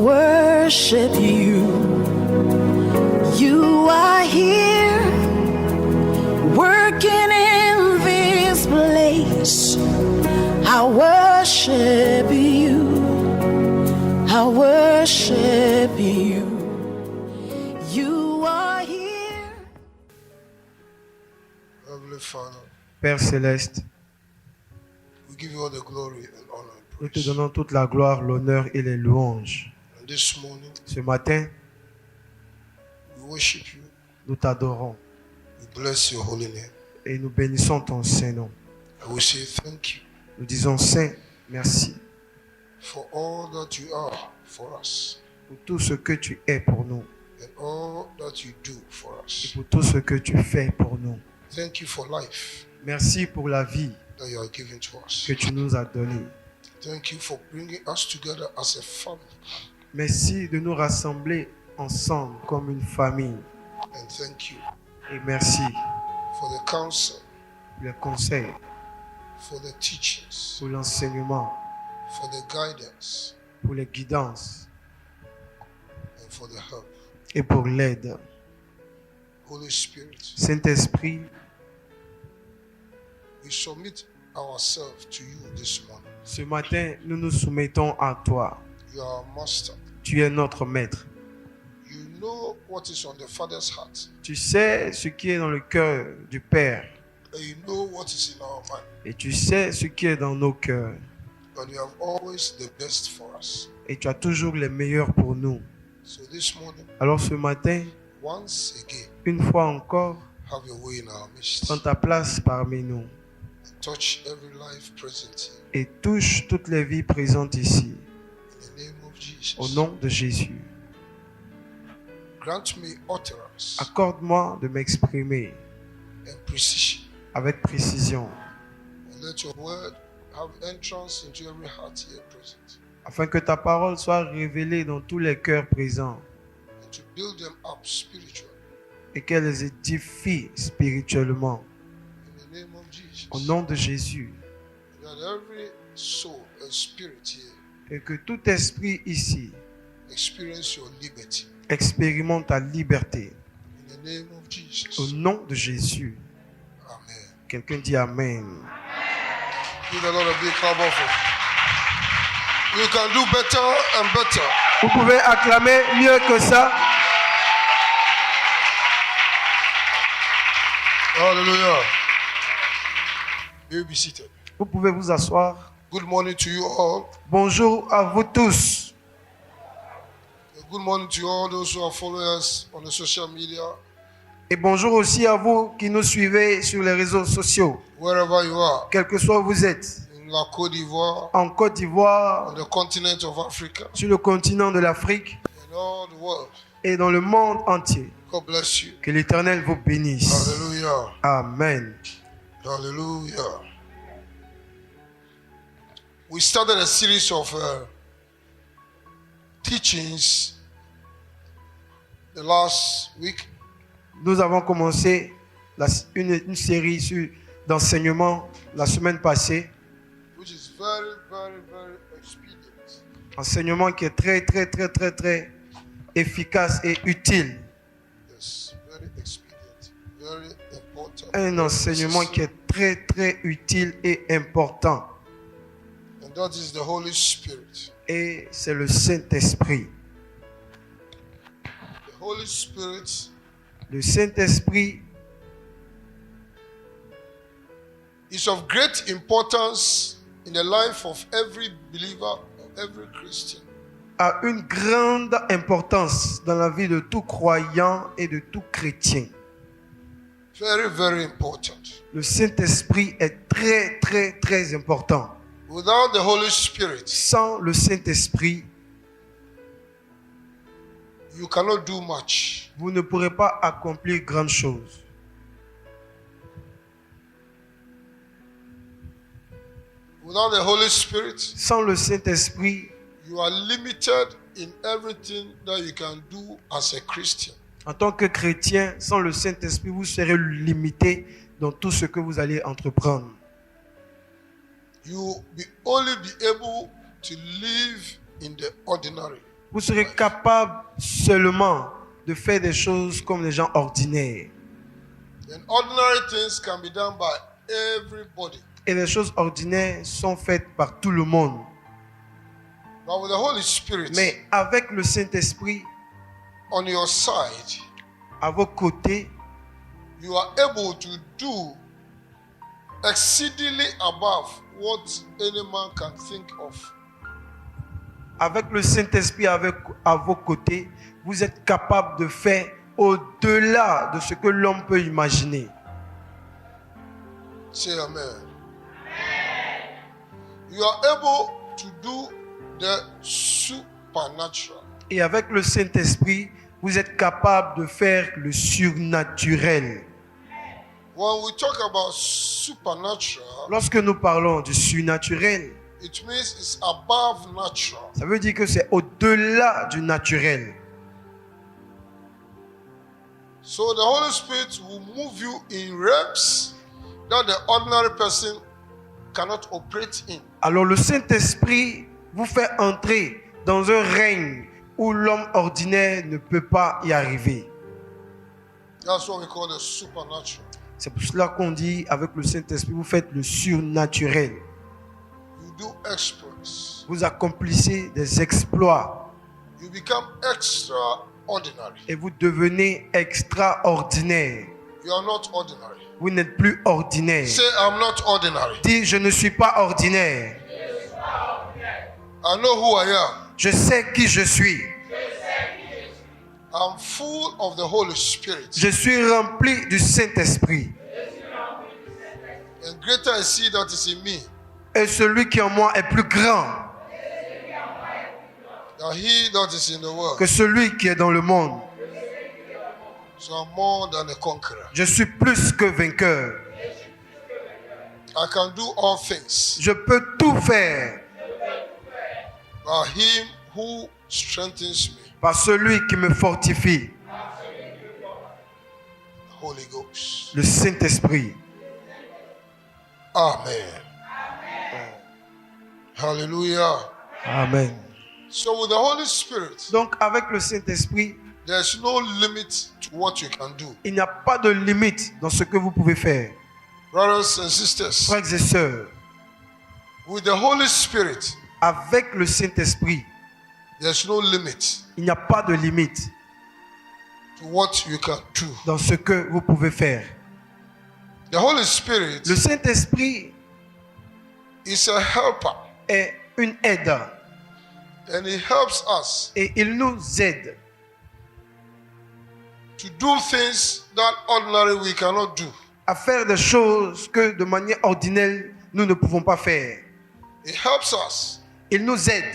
worship you. You are here, working in this place. I worship you. I worship you. You are here. Heavenly Father, Père céleste, we give you all the glory and honor and nous te praise. donnons toute la gloire, l'honneur et les louanges. And this morning, Ce matin, we worship you. nous t'adorons We bless your holy name. et nous bénissons ton Saint-Nom. And we say thank you Nous disons Saint, merci for all that you are for us pour tout ce que tu es pour nous and all that you do for et us. pour tout ce que tu fais pour nous. Thank you for life Merci pour la vie that you are giving to us. que tu nous as donnée. Thank you for bringing us together as a family. Merci de nous rassembler ensemble comme une famille. And thank you Et merci for the counsel, pour les conseils, for the teachings, pour l'enseignement, for the guidance, pour les guidances and for the help. et pour l'aide. Holy Spirit, Saint-Esprit, we submit ourselves to you this morning. ce matin, nous nous soumettons à toi. You are our master. Tu es notre maître. You know what is on the Father's heart, Tu sais ce qui est dans le cœur du Père. and you know what is in our mind. Et tu sais ce qui est dans nos cœurs. And you have always the best for us. Et tu as toujours les meilleurs pour nous. So this morning, Alors ce matin, once again, une fois encore, have your way in our midst. prends ta place parmi nous. Touch every life present here. Et touche toutes les vies présentes ici. In the name of Jesus. Au nom de Jésus. Grant me utterance Accorde-moi de m'exprimer and precision. avec précision. And let your word have entrance into every heart here present. Afin que ta parole soit révélée dans tous les cœurs présents. And to build them up spiritually. Et qu'elle les édifie spirituellement. In the name of Jesus. Au nom de Jésus. That every soul and spirit here Et que tout esprit ici experience your liberty. expérimente ta liberté. In the name of Au Jesus. nom de Jésus. Amen. Quelqu'un dit Amen. Give the Lord a big clap offering. You can do better and better. Vous pouvez acclamer mieux que ça. Hallelujah. You be seated. Vous pouvez vous asseoir. Good morning to you all. Bonjour à vous tous. Good morning to all those who are following us on the social media, Et bonjour aussi à vous qui nous suivez sur les réseaux sociaux. wherever you are, Quel que soit où vous êtes. in la Côte d'Ivoire, En Côte on d'Ivoire, the continent of Africa, sur le continent de l'Afrique in all the world. et dans le monde entier. God bless you. Que l'Éternel vous bénisse. Hallelujah. Amen. Hallelujah. We started a series of teachings the last week. Nous avons commencé une série d'enseignements la semaine passée. Which is very, very, very expedient. Enseignement qui est très, très, très, très, très efficace et utile. Yes, very expedient, very important. Un enseignement qui est très, très utile et important. And that is the Holy Spirit. Et c'est le Saint-Esprit. The Holy Spirit Le Saint-Esprit is of great importance in the life of every believer, of every Christian. a une grande importance dans la vie de tout croyant et de tout chrétien. Very, very important. Le Saint-Esprit est très, très, très important. Without the Holy Spirit, Sans le Saint-Esprit, you cannot do much. vous ne pourrez pas accomplir grand chose. Without the Holy Spirit, Sans le Saint-Esprit, you are limited in everything that you can do as a Christian. en tant que chrétien, sans le Saint-Esprit, vous serez limité dans tout ce que vous allez entreprendre. You will only be able to live in the ordinary. Vous serez capable seulement de faire des choses comme les gens ordinaires. And ordinary things can be done by everybody. Et les choses ordinaires sont faites par tout le monde. But with the Holy Spirit Mais avec le Saint-Esprit on your side, à vos côtés, you are able to do exceedingly above what any man can think of. avec le Saint-Esprit à vos côtés, vous êtes capable de faire au-delà de ce que l'homme peut imaginer. Say amen. You are able to do the supernatural. Et avec le Saint-Esprit, vous êtes capable de faire le surnaturel. When we talk about supernatural, Lorsque nous parlons du surnaturel, it means it's above natural. ça veut dire que c'est au-delà du naturel. So the Holy Spirit will move you in realms that the ordinary person cannot operate in. Alors le Saint-Esprit vous fait entrer dans un règne où l'homme ordinaire ne peut pas y arriver. That's what we call the supernatural. C'est pour cela qu'on dit avec le Saint-Esprit, vous faites le surnaturel. You do exploits. Vous accomplissez des exploits You become extraordinary. et vous devenez extraordinaire. You are not ordinary. Vous n'êtes plus ordinaire. Say, I'm not ordinary. Dis, je ne suis pas ordinaire. I know who I am. Je sais qui je suis. I'm full of the Holy Spirit. Je suis rempli du Saint-Esprit. And greater is He that is in me Et celui qui est en moi est plus grand than he that is in the world. que celui qui est dans le monde. So I'm more than a conqueror. Je suis plus que vainqueur. I can do all things Je peux tout faire by Him who strengthens me. par celui qui me fortifie, Holy Ghost. le Saint-Esprit. Amen. Hallelujah. Amen. So with the Holy Spirit, Donc avec le Saint-Esprit, there's no limit to what you can do. il n'y a pas de limite dans ce que vous pouvez faire. Brothers and sisters, Frères et sœurs, with the Holy Spirit, avec le Saint-Esprit, there's no limit il n'y a pas de limite to what you can do. dans ce que vous pouvez faire. The Holy Spirit Le Saint-Esprit is a helper, est une aide and He helps us et il nous aide to do things that ordinary we cannot do. à faire des choses que de manière ordinaire nous ne pouvons pas faire. It helps us Il nous aide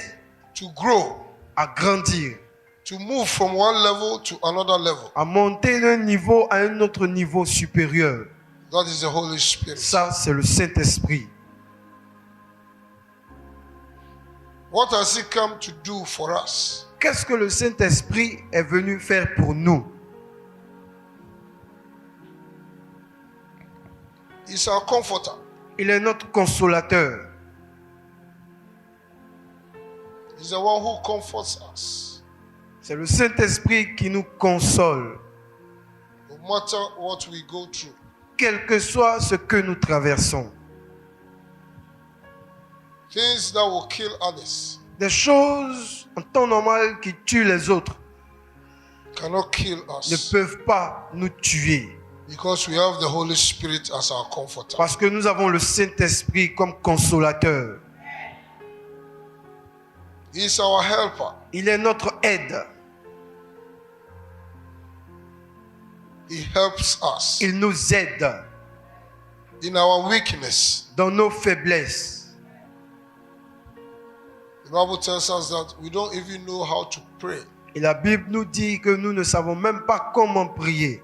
to grow, à grandir, to move from one level to another level. à monter d'un niveau à un autre niveau supérieur. That is the Holy Spirit. Ça, c'est le Saint-Esprit. What has He come to do for us? Qu'est-ce que le Saint-Esprit est venu faire pour nous? He's our comforter. Il est notre consolateur. He's the one who comforts us. C'est le Saint-Esprit qui nous console, No matter what we go through. quel que soit ce que nous traversons. Things that will kill others Des choses en temps normal qui tuent les autres cannot kill ne us peuvent pas nous tuer. because we have the Holy Spirit as our comforter. Parce que nous avons le Saint-Esprit comme consolateur. He is our helper. Il est notre aide. He helps us Il nous aide in our weakness. dans nos faiblesses. The Bible tells us that we don't even know how to pray. Et la Bible nous dit que nous ne savons même pas comment prier.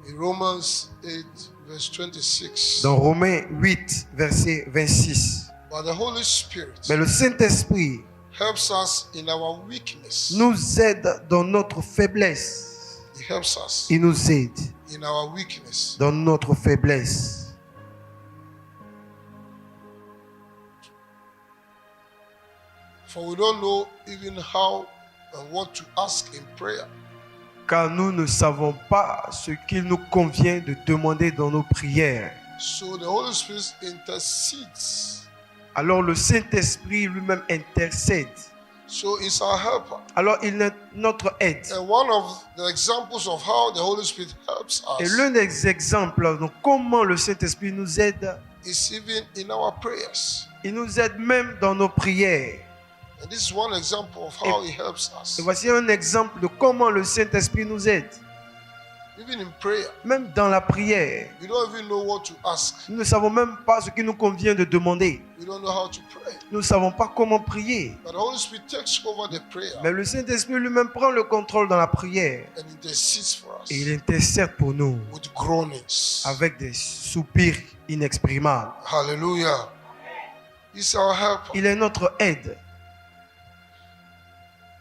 In Romans 8, verse 26. Dans Romains 8, verset 26. But the Holy Spirit Mais le Saint-Esprit helps us in our weakness. nous aide dans notre faiblesse. He helps us Il nous aide in our weakness. dans notre faiblesse. For we don't know even how and what to ask in prayer. car nous ne savons pas ce qu'il nous convient de demander dans nos prières. So the Holy Spirit intercedes. Alors le Saint-Esprit lui-même intercède. So it's our helper. Alors il est notre aide. And one of the examples of how the Holy Spirit helps Et us l'un des exemples de comment le Saint-Esprit nous aide, is even in our prayers. il nous aide même dans nos prières. And this is one example of how He helps us. Et voici un exemple de comment le Saint-Esprit nous aide. Even in prayer, Même dans la prière, we don't even know what to ask. nous ne savons même pas ce qu'il nous convient de demander. We don't know how to pray. Nous ne savons pas comment prier. But the Holy Spirit takes over the prayer Mais le Saint-Esprit lui-même prend le contrôle dans la prière. and intercedes for us Et il intercède pour nous with groanings. avec des soupirs inexprimables. Hallelujah. He's our helper. Il est notre aide.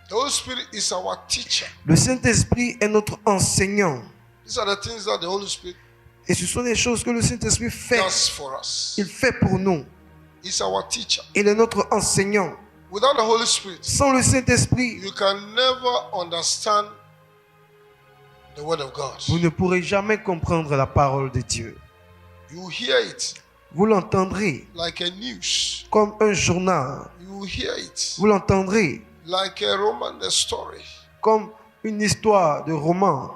The Holy Spirit is our teacher. Le Saint-Esprit est notre enseignant. These are the things that the Holy Spirit Et ce sont des choses que le Saint-Esprit fait. does for us. Il fait pour nous. He's our teacher. Il est notre enseignant. Without the Holy Spirit, Sans le Saint-Esprit, you can never understand the Word of God. vous ne pourrez jamais comprendre la parole de Dieu. You hear it Vous l'entendrez like a news. comme un journal. You hear it Vous l'entendrez like a Roman story. comme une histoire de roman.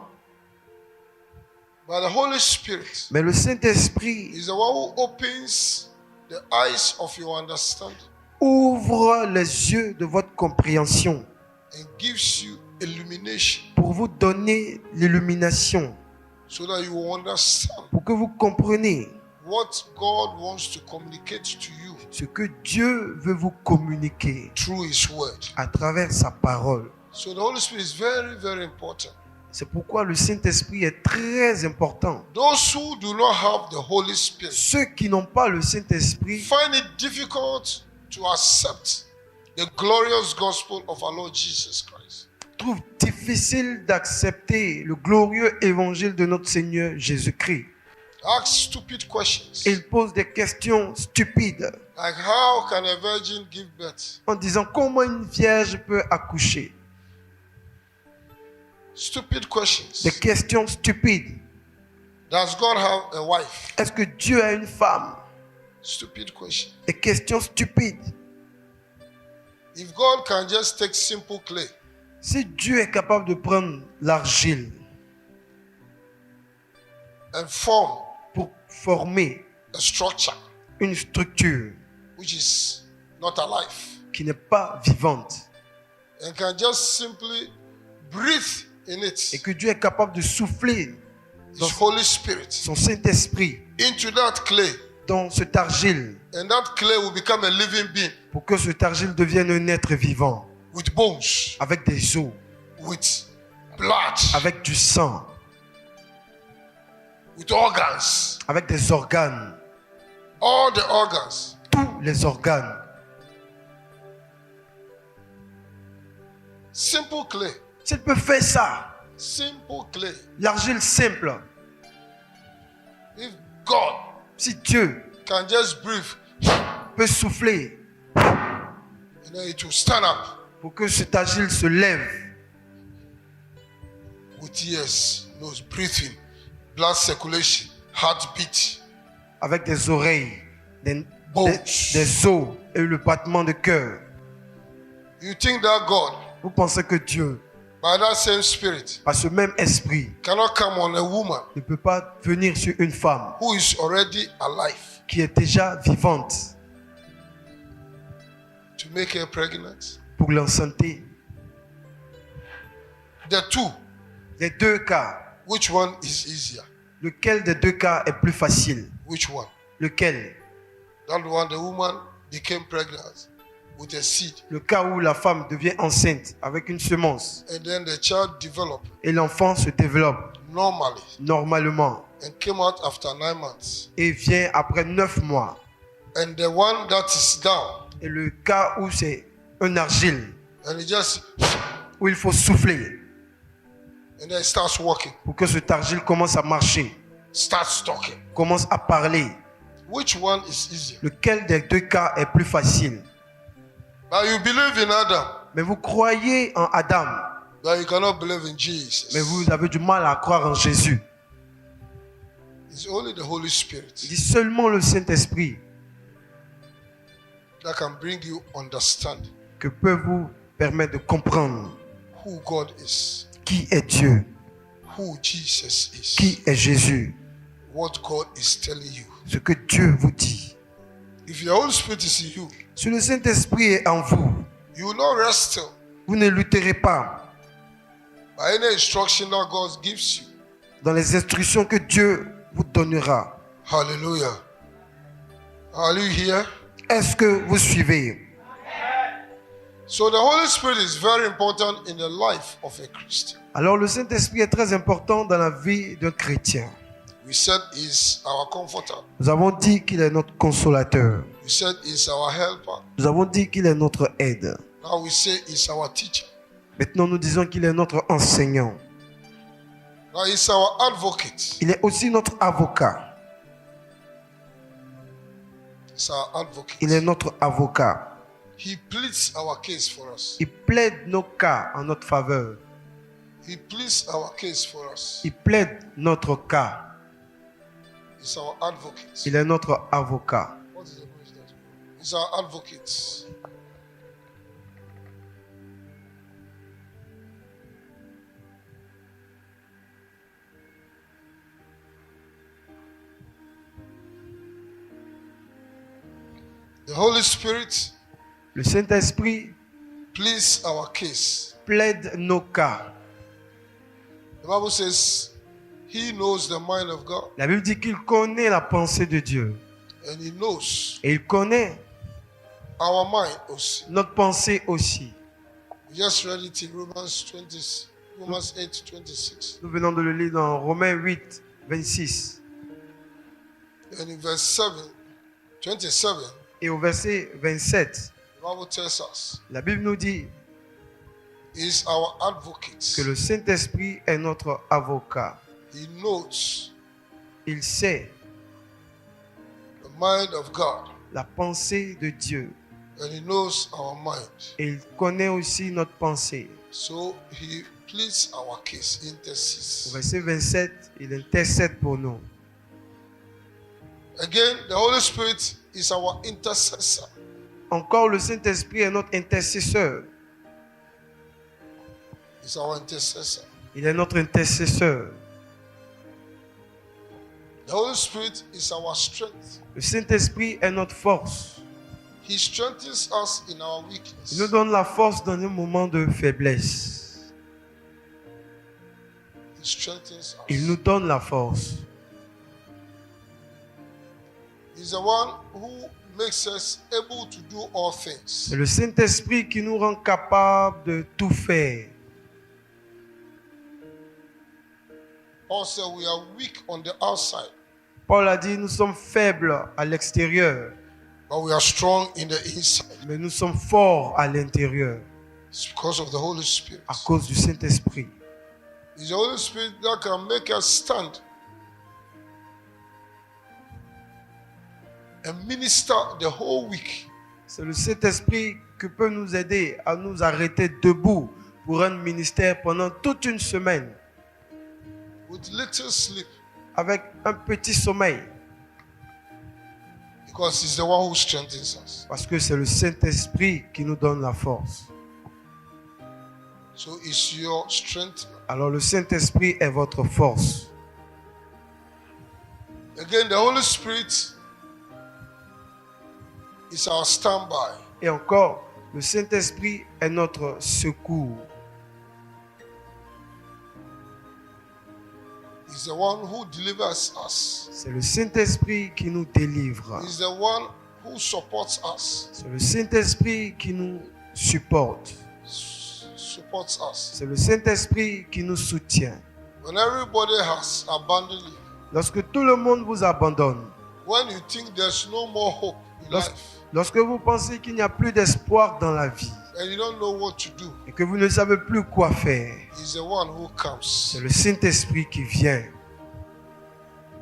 But the Holy Spirit Mais le Saint-Esprit is the one who opens the eyes of your understanding ouvre les yeux de votre compréhension and gives you illumination pour vous donner l'illumination, so that you will understand pour que vous compreniez what God wants to communicate to you ce que Dieu veut vous communiquer through His Word. à travers sa parole. So the Holy Spirit is very, very important. C'est pourquoi le Saint-Esprit est très important. Those who do not have the Holy Spirit Ceux qui n'ont pas le Saint-Esprit find it difficult to accept the glorious gospel of our Lord Jesus Christ. trouvent difficile d'accepter le glorieux évangile de notre Seigneur Jésus-Christ. Ask stupid questions Ils posent des questions stupides like how can a virgin give birth? en disant comment une vierge peut accoucher. Stupid questions. Des questions stupides. Does God have a wife? Est-ce que Dieu a une femme? Stupid question. Des questions stupides. If God can just take simple clay Si Dieu est capable de prendre l'argile and form pour former a structure une structure which is not alive qui n'est pas vivante and can just simply breathe in et it que Dieu est capable de souffler His Holy Spirit son Saint-Esprit into that clay, dans cet argile and that clay will become a living being pour que cet argile devienne un être vivant with bones, avec des os, with blood, avec du sang, with organs, avec des organes, all the organs. tous les organes. Simple clay, S'il peut faire ça, simple clay. l'argile simple, If God si Dieu can just breathe, peut souffler and then it will stand up pour que cet argile se lève with ears, nose, breathing, blood circulation, heartbeat, avec des oreilles, bones. des os et le battement de cœur. You think that God, Vous pensez que Dieu, by that same Spirit, par ce même esprit, cannot come on a woman ne peut pas venir sur une femme who is already alive qui est déjà vivante to make her pregnant? pour l'enceinte? The two, Les deux cas, which one is easier? lequel des deux cas est plus facile? Which one? Lequel? That one, the woman became pregnant with a seed, Le cas où la femme devient enceinte avec une semence and then the child developed et l'enfant se développe normally normalement and came out after 9 months. et vient après 9 mois. And the one that is down, Et le cas où c'est un argile, and it just, où il faut souffler and then it starts walking, pour que cet argile commence à marcher, starts talking. commence à parler. Which one is easier? Lequel des deux cas est plus facile? But you believe in Adam, Mais vous croyez en Adam, but you cannot believe in Jesus. mais vous avez du mal à croire en Jésus. It's only the Holy Il Spirit dit seulement le Saint-Esprit that can bring you understanding que peut vous permettre de comprendre who God is, qui est Dieu, who Jesus is, qui est Jésus, what God is telling you. ce que Dieu vous dit. If the Holy Spirit is in you, Si le Saint-Esprit est en vous, you will not wrestle vous ne lutterez pas by any instruction that God gives you. dans les instructions que Dieu vous donnera. Hallelujah. Are you here? Est-ce que vous suivez? So the Holy Spirit is very important in the life of a Christian. Alors le Saint-Esprit est très important dans la vie d'un chrétien. We said he's our comforter. Nous avons dit qu'il est notre consolateur. We said he's our helper. Nous avons dit qu'il est notre aide. Now we say he's our teacher. Maintenant nous disons qu'il est notre enseignant. Now he's our advocate. Il est aussi notre avocat. He's our advocate. Il est notre avocat. He pleads our case for us. Il plaide nos cas en notre faveur. He pleads our case for us. Il plaide notre cas. He's our advocate. Il est notre avocat. What is the English that? He's our advocate. The Holy Spirit Le Saint-Esprit pleads our case. plaide nos cas. The Bible says he knows the mind of God La Bible dit qu'il connaît la pensée de Dieu. and he knows Et il connaît our mind also. notre pensée aussi. We just read it in Romans 8:26. Nous venons de le lire dans Romains 8, 26. And in verse 27, Et au verset 27, the Bible tells us la Bible nous dit he is our advocate. que le Saint-Esprit est notre avocat. He knows Il sait the mind of God la pensée de Dieu. and he knows our mind. Et il connaît aussi notre pensée. So he pleads our case, Au intercedes. verset 27, il intercède pour nous. Again, the Holy Spirit is our intercessor. Encore, le Saint-Esprit est notre intercesseur. He's our intercessor. Il est notre intercesseur. The Holy Spirit is our strength. Le Saint-Esprit est notre force. He strengthens us in our Il weakness. nous donne la force dans nos moments de faiblesse. He strengthens us. Il nous donne la force. He's the one who makes us able to do all things. C'est le Saint-Esprit qui nous rend capables de tout faire. Paul said we are weak on the outside, Paul a dit, nous sommes faibles à l'extérieur, but we are strong in the inside. mais nous sommes forts à l'intérieur It's because of the Holy Spirit. à cause du Saint-Esprit. It's the Holy Spirit that can make us stand and minister the whole week. C'est le Saint-Esprit qui peut nous aider à nous arrêter debout pour un ministère pendant toute une semaine With little sleep, avec un petit sommeil. because He's the one who strengthens us. Parce que c'est le Saint-Esprit qui nous donne la force. So it's your strength. Alors le Saint-Esprit est votre force. Again, the Holy Spirit is our standby. Et encore, le Saint-Esprit est notre secours. He's the one who delivers us. C'est le Saint-Esprit qui nous délivre. He's the one who supports us. C'est le Saint-Esprit qui nous supporte. Supports us. C'est le Saint-Esprit qui nous soutient. When everybody has abandoned you, Lorsque tout le monde vous abandonne, when you think there's no more hope in Lorsque- life, lorsque vous pensez qu'il n'y a plus d'espoir dans la vie and you don't know what to do, et que vous ne savez plus quoi faire, He's the one who comes c'est le Saint-Esprit qui vient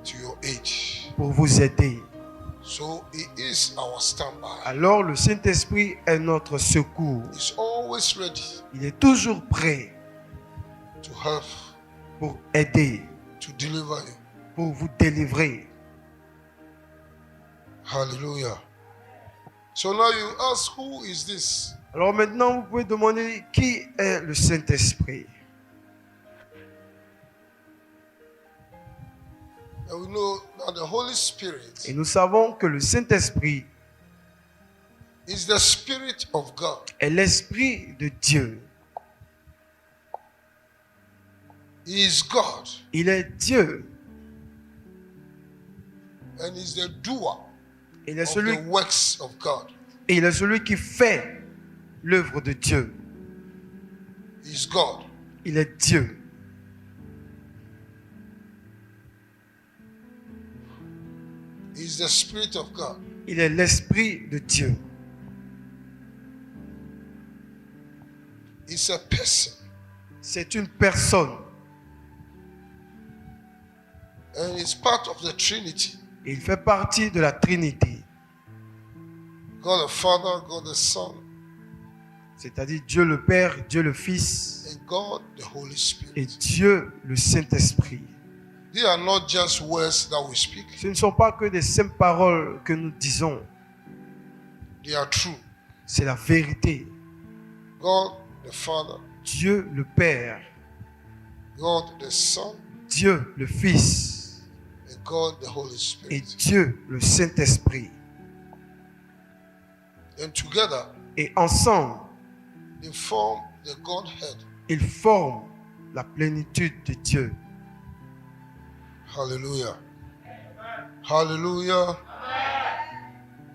to your aid. pour vous aider. So he is our standby. Alors le Saint-Esprit est notre secours. He's always ready Il est toujours prêt to help, pour aider, to deliver you. pour vous délivrer. Hallelujah. So now you ask, who is this? Alors maintenant, vous pouvez demander qui est le Saint-Esprit. And we know that the Holy Spirit Et nous savons que le Saint-Esprit is the Spirit of God. est l'Esprit de Dieu. He is God Il est Dieu. and is the doer Il est of celui, the works of God. et il est celui qui fait l'œuvre de Dieu. He is God. Il est Dieu. He is the Spirit of God. Il est l'Esprit de Dieu. He's a person C'est une personne. and is part of the Trinity. Et il fait partie de la Trinité. God the Father, God the Son, C'est-à-dire Dieu le Père, Dieu le Fils and God the Holy et Spirit. Dieu le Saint-Esprit. These are not just words that we speak. Ce ne sont pas que des simples paroles que nous disons. They are true. C'est la vérité. God the Father, Dieu le Père, God the Son, Dieu le Fils and God the Holy et Spirit. Dieu le Saint-Esprit. And together, Et ensemble, they form the Godhead. ils forment la plénitude de Dieu. Hallelujah. Hallelujah.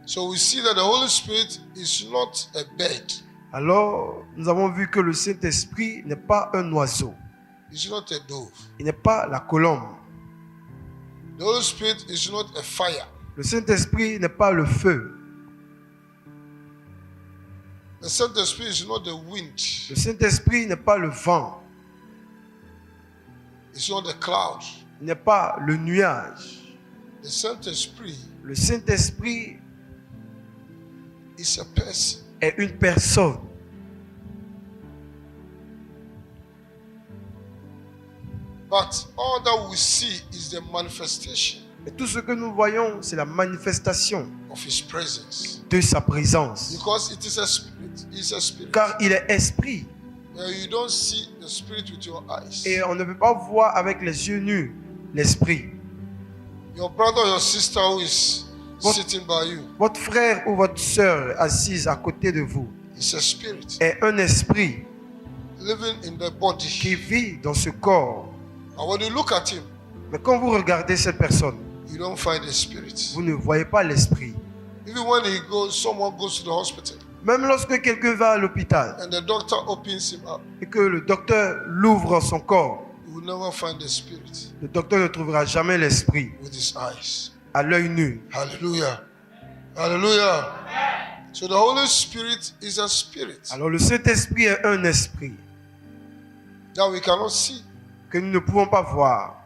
So we see that the Holy Spirit is not a bird. Alors, nous avons vu que le Saint-Esprit n'est pas un oiseau. It's not a dove. Il n'est pas la colombe. The Holy Spirit is not a fire. Le Saint-Esprit n'est pas le feu. The Saint Spirit is not the wind. Le Saint-Esprit n'est pas le vent. It's not the cloud. Il n'est pas le nuage. The Saint Spirit Le Saint-Esprit is a person. est une personne. But all that we see is the manifestation Et tout ce que nous voyons, c'est la manifestation of His presence. de sa présence. Because it is a spirit. It's a spirit. Car il est esprit. You don't see the spirit with your eyes. Et on ne peut pas voir avec les yeux nus l'esprit. Your brother or your sister who is What- sitting by you Votre frère ou votre sœur assise à côté de vous is a spirit est un esprit living in the qui body. vit dans ce corps. And when you look at him, Mais quand vous regardez cette personne, you don't find the spirit. vous ne voyez pas l'esprit. Even when someone goes to the hospital Même lorsque quelqu'un va à l'hôpital and the doctor opens him up, et que le docteur l'ouvre son corps, you will never find the spirit le docteur ne trouvera jamais l'esprit with his eyes. à l'œil nu. Hallelujah. Hallelujah. So the Holy Spirit is a spirit Alors le Saint-Esprit est un esprit that we cannot see, que nous ne pouvons pas voir.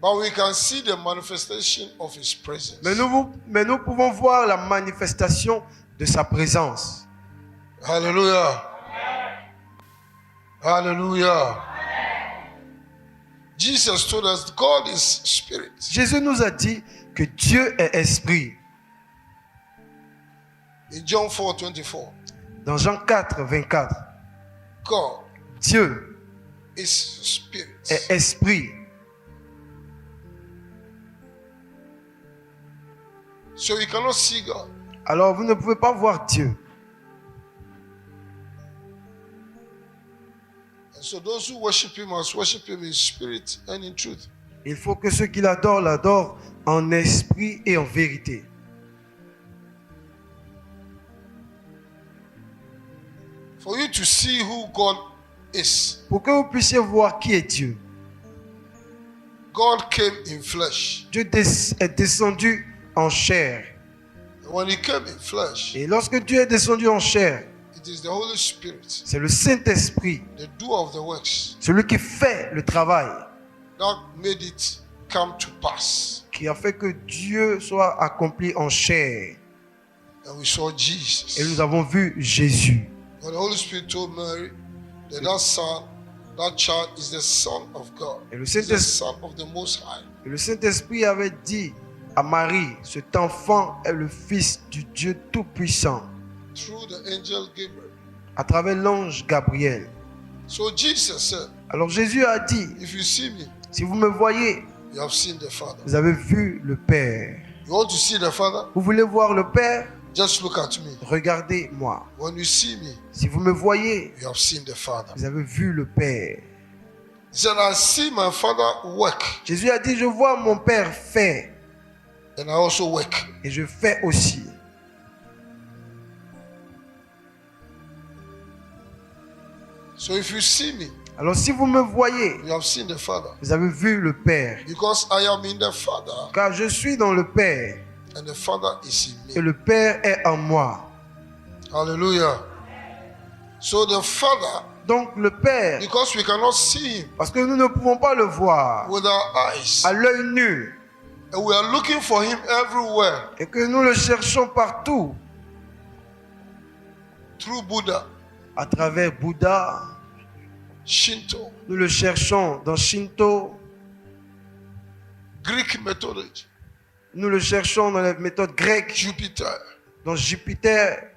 but we can see the manifestation of His presence. Mais nous pouvons voir la manifestation de sa présence. Hallelujah. Hallelujah. Jesus told us God is spirit. Jésus nous a dit que Dieu est esprit. In John 4:24, Dans Jean 4, 24, God Dieu is spirit. est esprit. So you cannot see God. Alors vous ne pouvez pas voir Dieu. And so those who worship Him must worship Him in spirit and in truth. Il faut que ceux qui l'adorent l'adorent en esprit et en vérité. For you to see who God is, Pour que vous puissiez voir qui est Dieu. God came in flesh. Dieu est descendu en chair. And when He came in flesh, Et lorsque Dieu est descendu en chair, it is the Holy Spirit, c'est le Saint-Esprit, the doer of the works, celui qui fait le travail, that made it come to pass. qui a fait que Dieu soit accompli en chair. And we saw Jesus. Et nous avons vu Jésus. When the Holy Spirit told Mary that that child is the Son of God, Et le is the Saint-Esprit Son of the Most High. Et le Saint-Esprit avait dit à Marie, cet enfant est le fils du Dieu Tout-Puissant, Through the angel Gabriel. à travers l'ange Gabriel. So Jesus said, Alors Jésus a dit, if you see me, si vous me voyez, you have seen the Father. vous avez vu le Père. You want to see the Father? Vous voulez voir le Père? Just look at me. Regardez-moi. When you see me, Si vous me voyez, you have seen the Father. vous avez vu le Père. He said, I see my Father work, Jésus a dit, je vois mon Père faire and I also work. et je fais aussi. So if you see me, Alors si vous me voyez, you have seen the Father. vous avez vu le Père. Because I am in the Father, Car je suis dans le Père and the Father is in et me. le Père est en moi. Hallelujah. So the Father, Donc le Père, because we cannot see him parce que nous ne pouvons pas le voir with our eyes, à l'œil nu and we are looking for him everywhere et que nous le cherchons partout, through Buddha, à travers Bouddha, Shinto, nous le cherchons dans Shinto, Greek methodology, nous le cherchons dans les méthodes grecques, Jupiter, dans Jupiter,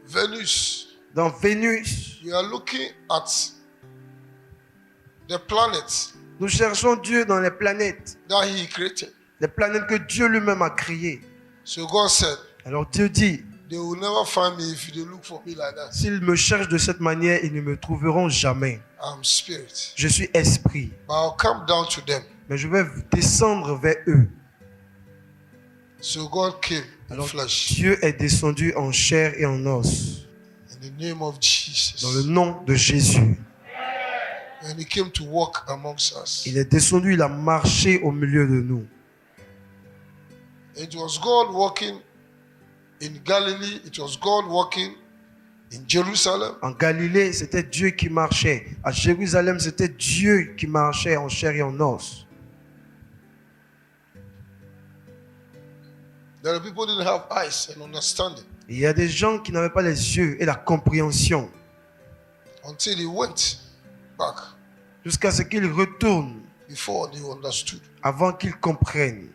Venus. dans Vénus. We are looking at the planets Nous cherchons Dieu dans les planètes, that he created. les planètes que Dieu lui-même a créées. So God said, Alors Dieu dit, they will never find me if they look for me like that. s'ils me cherchent de cette manière, ils ne me trouveront jamais. I'm spirit. Je suis esprit, But I'll come down to them. mais je vais descendre vers eux. So God came in Alors flesh. Dieu est descendu en chair et en os, In the name of dans le Jesus. nom de Jésus. And he came to walk amongst us. Il est descendu, il a marché au milieu de nous. It was God walking in Galilee. It was God walking in Jerusalem. En Galilée, c'était Dieu qui marchait. À Jérusalem, c'était Dieu qui marchait en chair et en os. There are people who didn't have eyes and understanding Et il y a des gens qui n'avaient pas les yeux et la compréhension until he went back jusqu'à ce qu'ils retournent before they understood. avant qu'ils comprennent.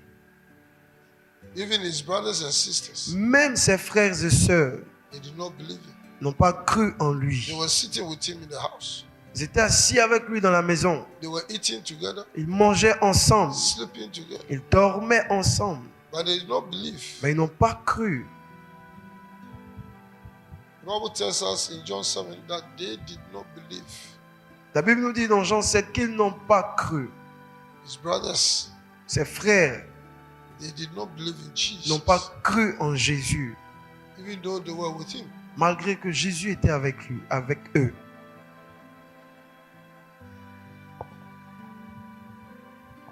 Even his brothers and sisters, Même ses frères et sœurs they did not believe him. n'ont pas cru en lui. They were sitting with him in the house. Ils étaient assis avec lui dans la maison. They were eating together, Ils mangeaient ensemble. sleeping together. Ils dormaient ensemble. But they did not believe. Mais ils n'ont pas cru. The Bible tells us in John 7 that they did not believe. La Bible nous dit dans Jean 7 qu'ils n'ont pas cru. His brothers, Ses frères they did not believe in Jesus. n'ont pas cru en Jésus, Even though they were with him. malgré que Jésus était avec lui, avec eux.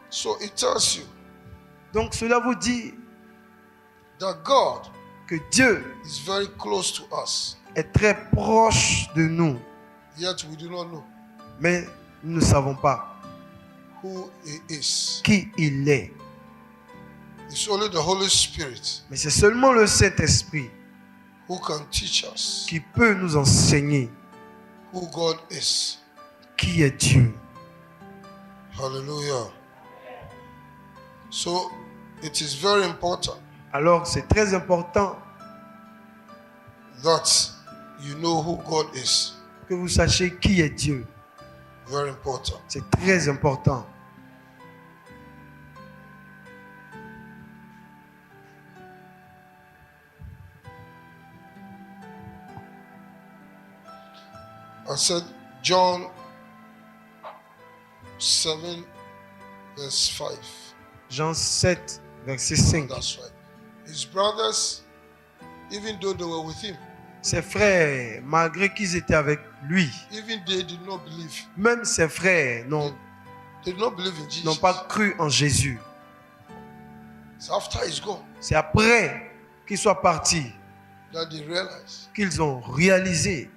So it tells you Donc cela vous dit that God que Dieu is very close to us, est très proche de nous, yet we do not know mais nous ne savons pas who he is. qui il est. It's only the Holy Spirit Mais c'est seulement le Saint-Esprit who can teach us qui peut nous enseigner who God is. qui est Dieu. Hallelujah. So it is very important Alors c'est très important that you know who God is. que vous sachiez qui est Dieu. Very important. C'est très important. I said John 7 verse 5. Jean 7, verset 5. That's right. His brothers, even though they were with him, Ses frères, malgré qu'ils étaient avec lui, even they did not believe. même ses frères They did not believe in n'ont Jesus. pas cru en Jésus. It's after he's gone C'est après qu'ils soient partis that they realized qu'ils ont réalisé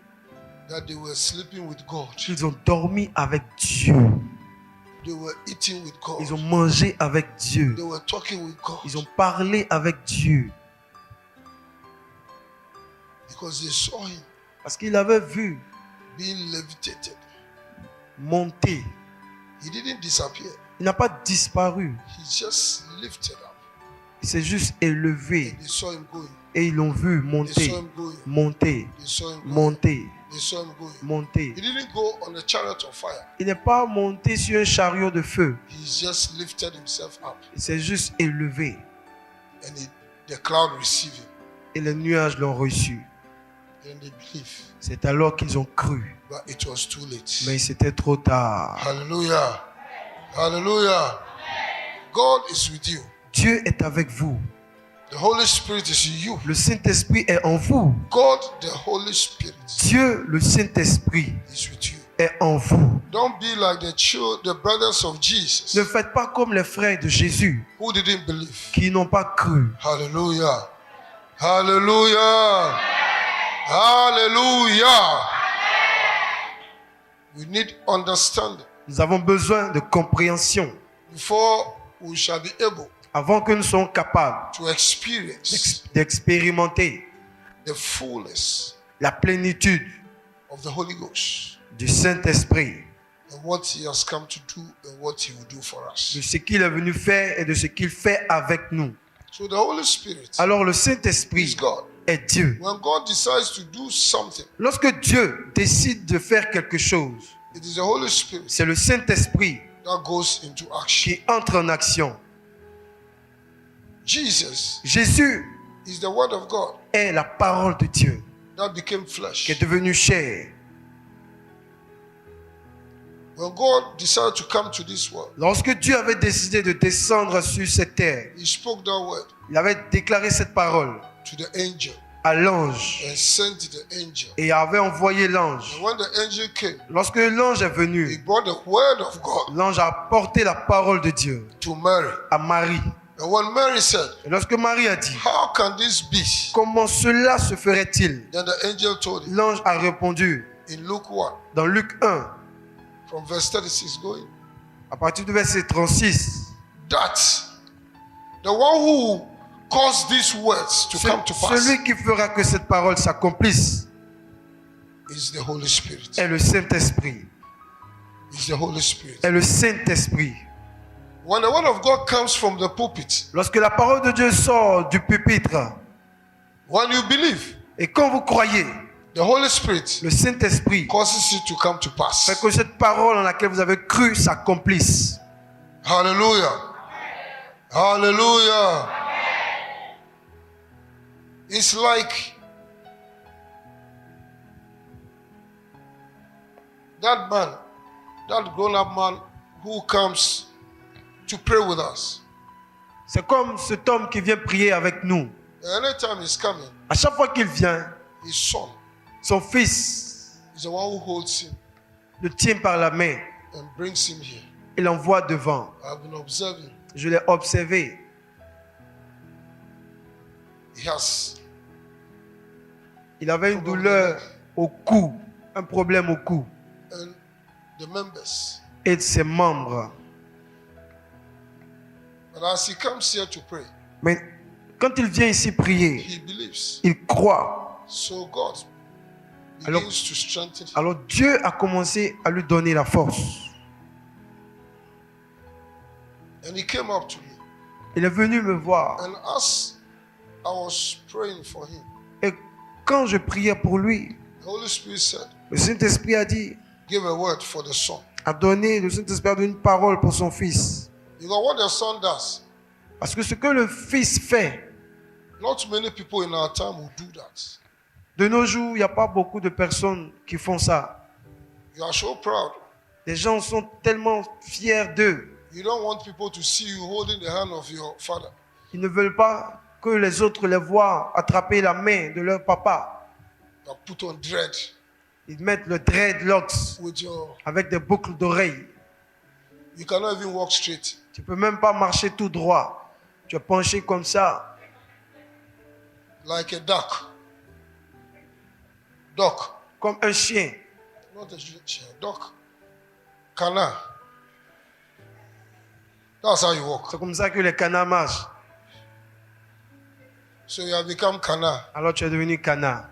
that they were sleeping with God. qu'ils ont dormi avec Dieu. They were eating with God. Ils ont mangé avec Dieu. They were talking with God. Ils ont parlé avec Dieu. Because they saw him Parce qu'il avait vu being levitated. monter. He didn't disappear. Il n'a pas disparu. He just lifted up. Il s'est juste élevé. They saw him going. Et ils l'ont vu They monter, saw him going. monter, They saw him going. monter, They saw him going. monter. He didn't go on a chariot of fire. Il n'est pas monté sur un chariot de feu. He just lifted himself up. Il s'est juste élevé. And the cloud received him. Et les nuages l'ont reçu. And they believed. C'est alors qu'ils ont cru. But it was too late. Mais c'était trop tard. Hallelujah. Hallelujah. God is with you. Dieu est avec vous. The Holy Spirit is in you. Le Saint-Esprit est en vous. God, the Holy Spirit, Dieu, le Saint-Esprit, is with you. est en vous. Don't be like the brothers of Jesus Ne faites pas comme les frères de Jésus who didn't believe. qui n'ont pas cru. Hallelujah. Hallelujah. Hallelujah. We need understanding Nous avons besoin de compréhension before we shall be able avant que nous soyons capables to experience d'expérimenter the fullness la plénitude of the Holy Ghost du Saint-Esprit, and what He has come to do and what He will do for us. de ce qu'il est venu faire et de ce qu'il fait avec nous. So the Holy Spirit Alors le is Saint-Esprit God. est Dieu. When God decides to do something, Lorsque Dieu décide de faire quelque chose, it is the Holy Spirit c'est le Saint-Esprit that goes into action. qui entre en action. Jesus Jésus is the Word of God est la parole de Dieu that became qui flesh. est devenue chair. When God decided to come to this world, Lorsque Dieu avait décidé de descendre sur cette terre, He spoke that word il avait déclaré cette parole to the angel à l'ange and sent the angel. et avait envoyé l'ange. And when the angel came, Lorsque l'ange est he venu, brought the word of God l'ange a porté la parole de Dieu to Mary. à Marie. And when Mary said, Et lorsque Marie a dit, "How can this be?" comment cela se ferait-il? Then the angel told him L'ange a répondu in Luke 1, dans Luc 1, from verse 36 going, à partir du verset 36, that the one who caused these words to come to pass celui qui fera que cette parole s'accomplisse is the Holy Spirit. est le Saint-Esprit. Is the Holy Spirit. Est le Saint-Esprit. When the word of God comes from the pulpit, Lorsque la parole de Dieu sort du pupitre, when you believe, et quand vous croyez, the Holy Spirit le Saint-Esprit causes it to come to pass. fait que cette parole en laquelle vous avez cru s'accomplisse. Hallelujah. Hallelujah. It's like that man, that grown-up man who comes to pray with us. C'est comme cet homme qui vient prier avec nous. Anytime he's coming, À chaque fois qu'il vient, his son son fils is the one who holds him le tient par la main and brings him here. et l'envoie devant. I've been observing. Je l'ai observé. Il avait une douleur au cou, un problème au cou And the members. et de ses membres. But as he comes here to pray, Mais quand il vient ici prier, he believes. il croit. So God Alors- begins to strengthen him. Alors Dieu a commencé à lui donner la force. And he came up to me. Il est venu me voir. And as I was praying for him, Et quand je priais pour lui, the Holy Spirit said, le Saint-Esprit a dit, give a word for the son. le Saint-Esprit a donné une parole pour son fils. Because what the son does, Parce que ce que le fils fait, not many people in our time will do that. de nos jours, il n'y a pas beaucoup de personnes qui font ça. You are so proud. Les gens sont tellement fiers d'eux. You don't want people to see you holding the hand of your father. Ils ne veulent pas que les autres les voient attraper la main de leur papa. You put on dread Ils mettent le dreadlocks with your. avec des boucles d'oreilles. You cannot even walk straight. Tu ne peux même pas marcher tout droit. Tu es penché comme ça, Like a duck. Duck. comme un chien. Not a chair. Duck. Canal. That's how you walk. C'est comme ça que les canards marchent. So you have become Cana. Alors tu es devenu canard.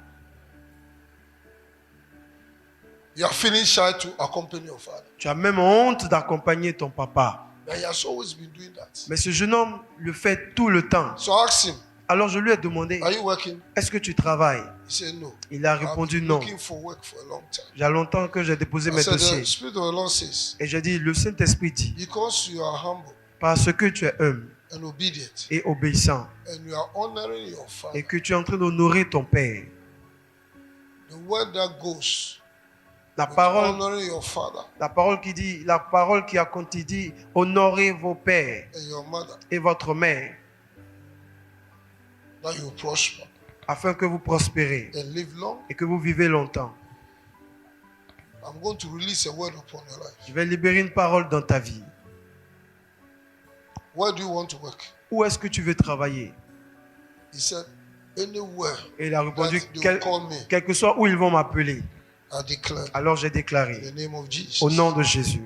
You are feeling shy to accompany your father. Tu as même honte d'accompagner ton papa. But he has always been doing that. Mais ce jeune homme le fait tout le temps. So ask him, Alors je lui ai demandé, are you working? est-ce que tu travailles? He said no. Il a I've répondu been non. looking for work for a long time. Il y a longtemps que j'ai déposé I mes said, the dossiers. Spirit of the Lord says, Et j'ai dit, le Saint-Esprit dit, because you are humble parce que tu es humble and obedient, et obéissant, and you are honoring your father, et que tu es en train d'honorer ton Père, the word that goes la with parole honoring your father qui dit, la parole qui a compté dit, honorez vos pères and your mother, et votre mère, that you prosper afin que vous prospérez and live long. et que vous vivez longtemps. I'm going to release a word upon your life. Je vais libérer une parole dans ta vie. Where do you want to work? Où est-ce que tu veux travailler? He said, anywhere Et il a répondu, that they will call me, quel que soit où ils vont m'appeler. I declare Alors j'ai in déclaré, the name of Jesus, au nom de Jésus,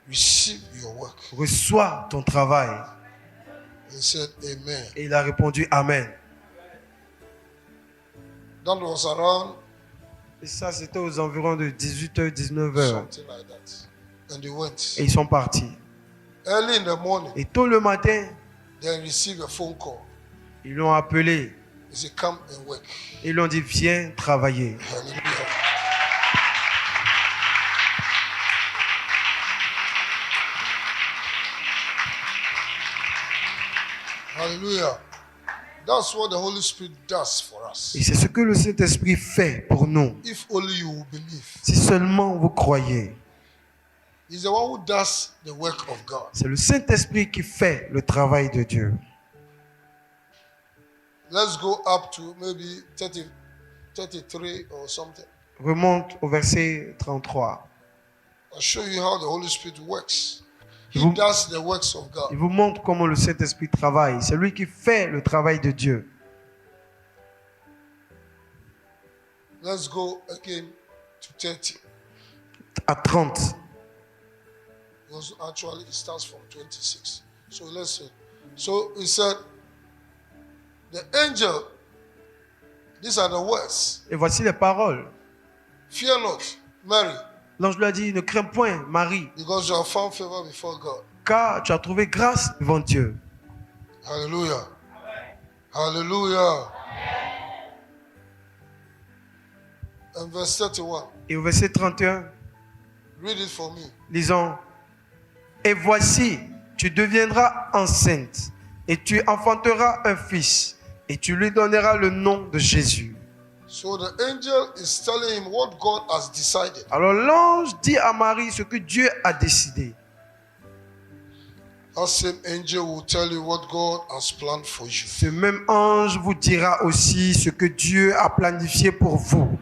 receive your work. reçois ton travail. He said, amen. Et il a répondu, Amen. That was around Et ça, c'était aux environs de 18h, 19h. something like that. And they went. Et ils sont partis. Early in the morning, Et tôt le matin, they received a phone call. ils l'ont appelé. They said, come and work. Et ils lui ont dit, viens travailler. Hallelujah. Hallelujah. That's what the Holy Spirit does for us. Et c'est ce que le Saint-Esprit fait pour nous. If only you will believe. Si seulement vous croyez. He's the one who does the work of God. C'est le Saint-Esprit qui fait le travail de Dieu. Let's go up to maybe 30, 33 or something. Remonte au verset 33. I'll show you how the Holy Spirit works. He Vous- does the works of God. Il vous montre comment le Saint-Esprit travaille. C'est lui qui fait le travail de Dieu. Let's go again to 30. À 30. Because actually it starts from 26. So let's see. So he said, the angel, these are the words. Et voici les paroles. Fear not, Mary, L'ange lui a dit, ne crains point, Marie, because you have found favor before God. car tu as trouvé grâce devant Dieu. Hallelujah. Hallelujah. And verse 31. Et au verset 31, Read it for me. lisons, et voici, tu deviendras enceinte, et tu enfanteras un fils, et tu lui donneras le nom de Jésus. So the angel is telling him what God has decided. Alors l'ange dit à Marie ce que Dieu a décidé. That same angel will tell you what God has planned for you. Ce même ange vous dira aussi ce que Dieu a planifié pour vous.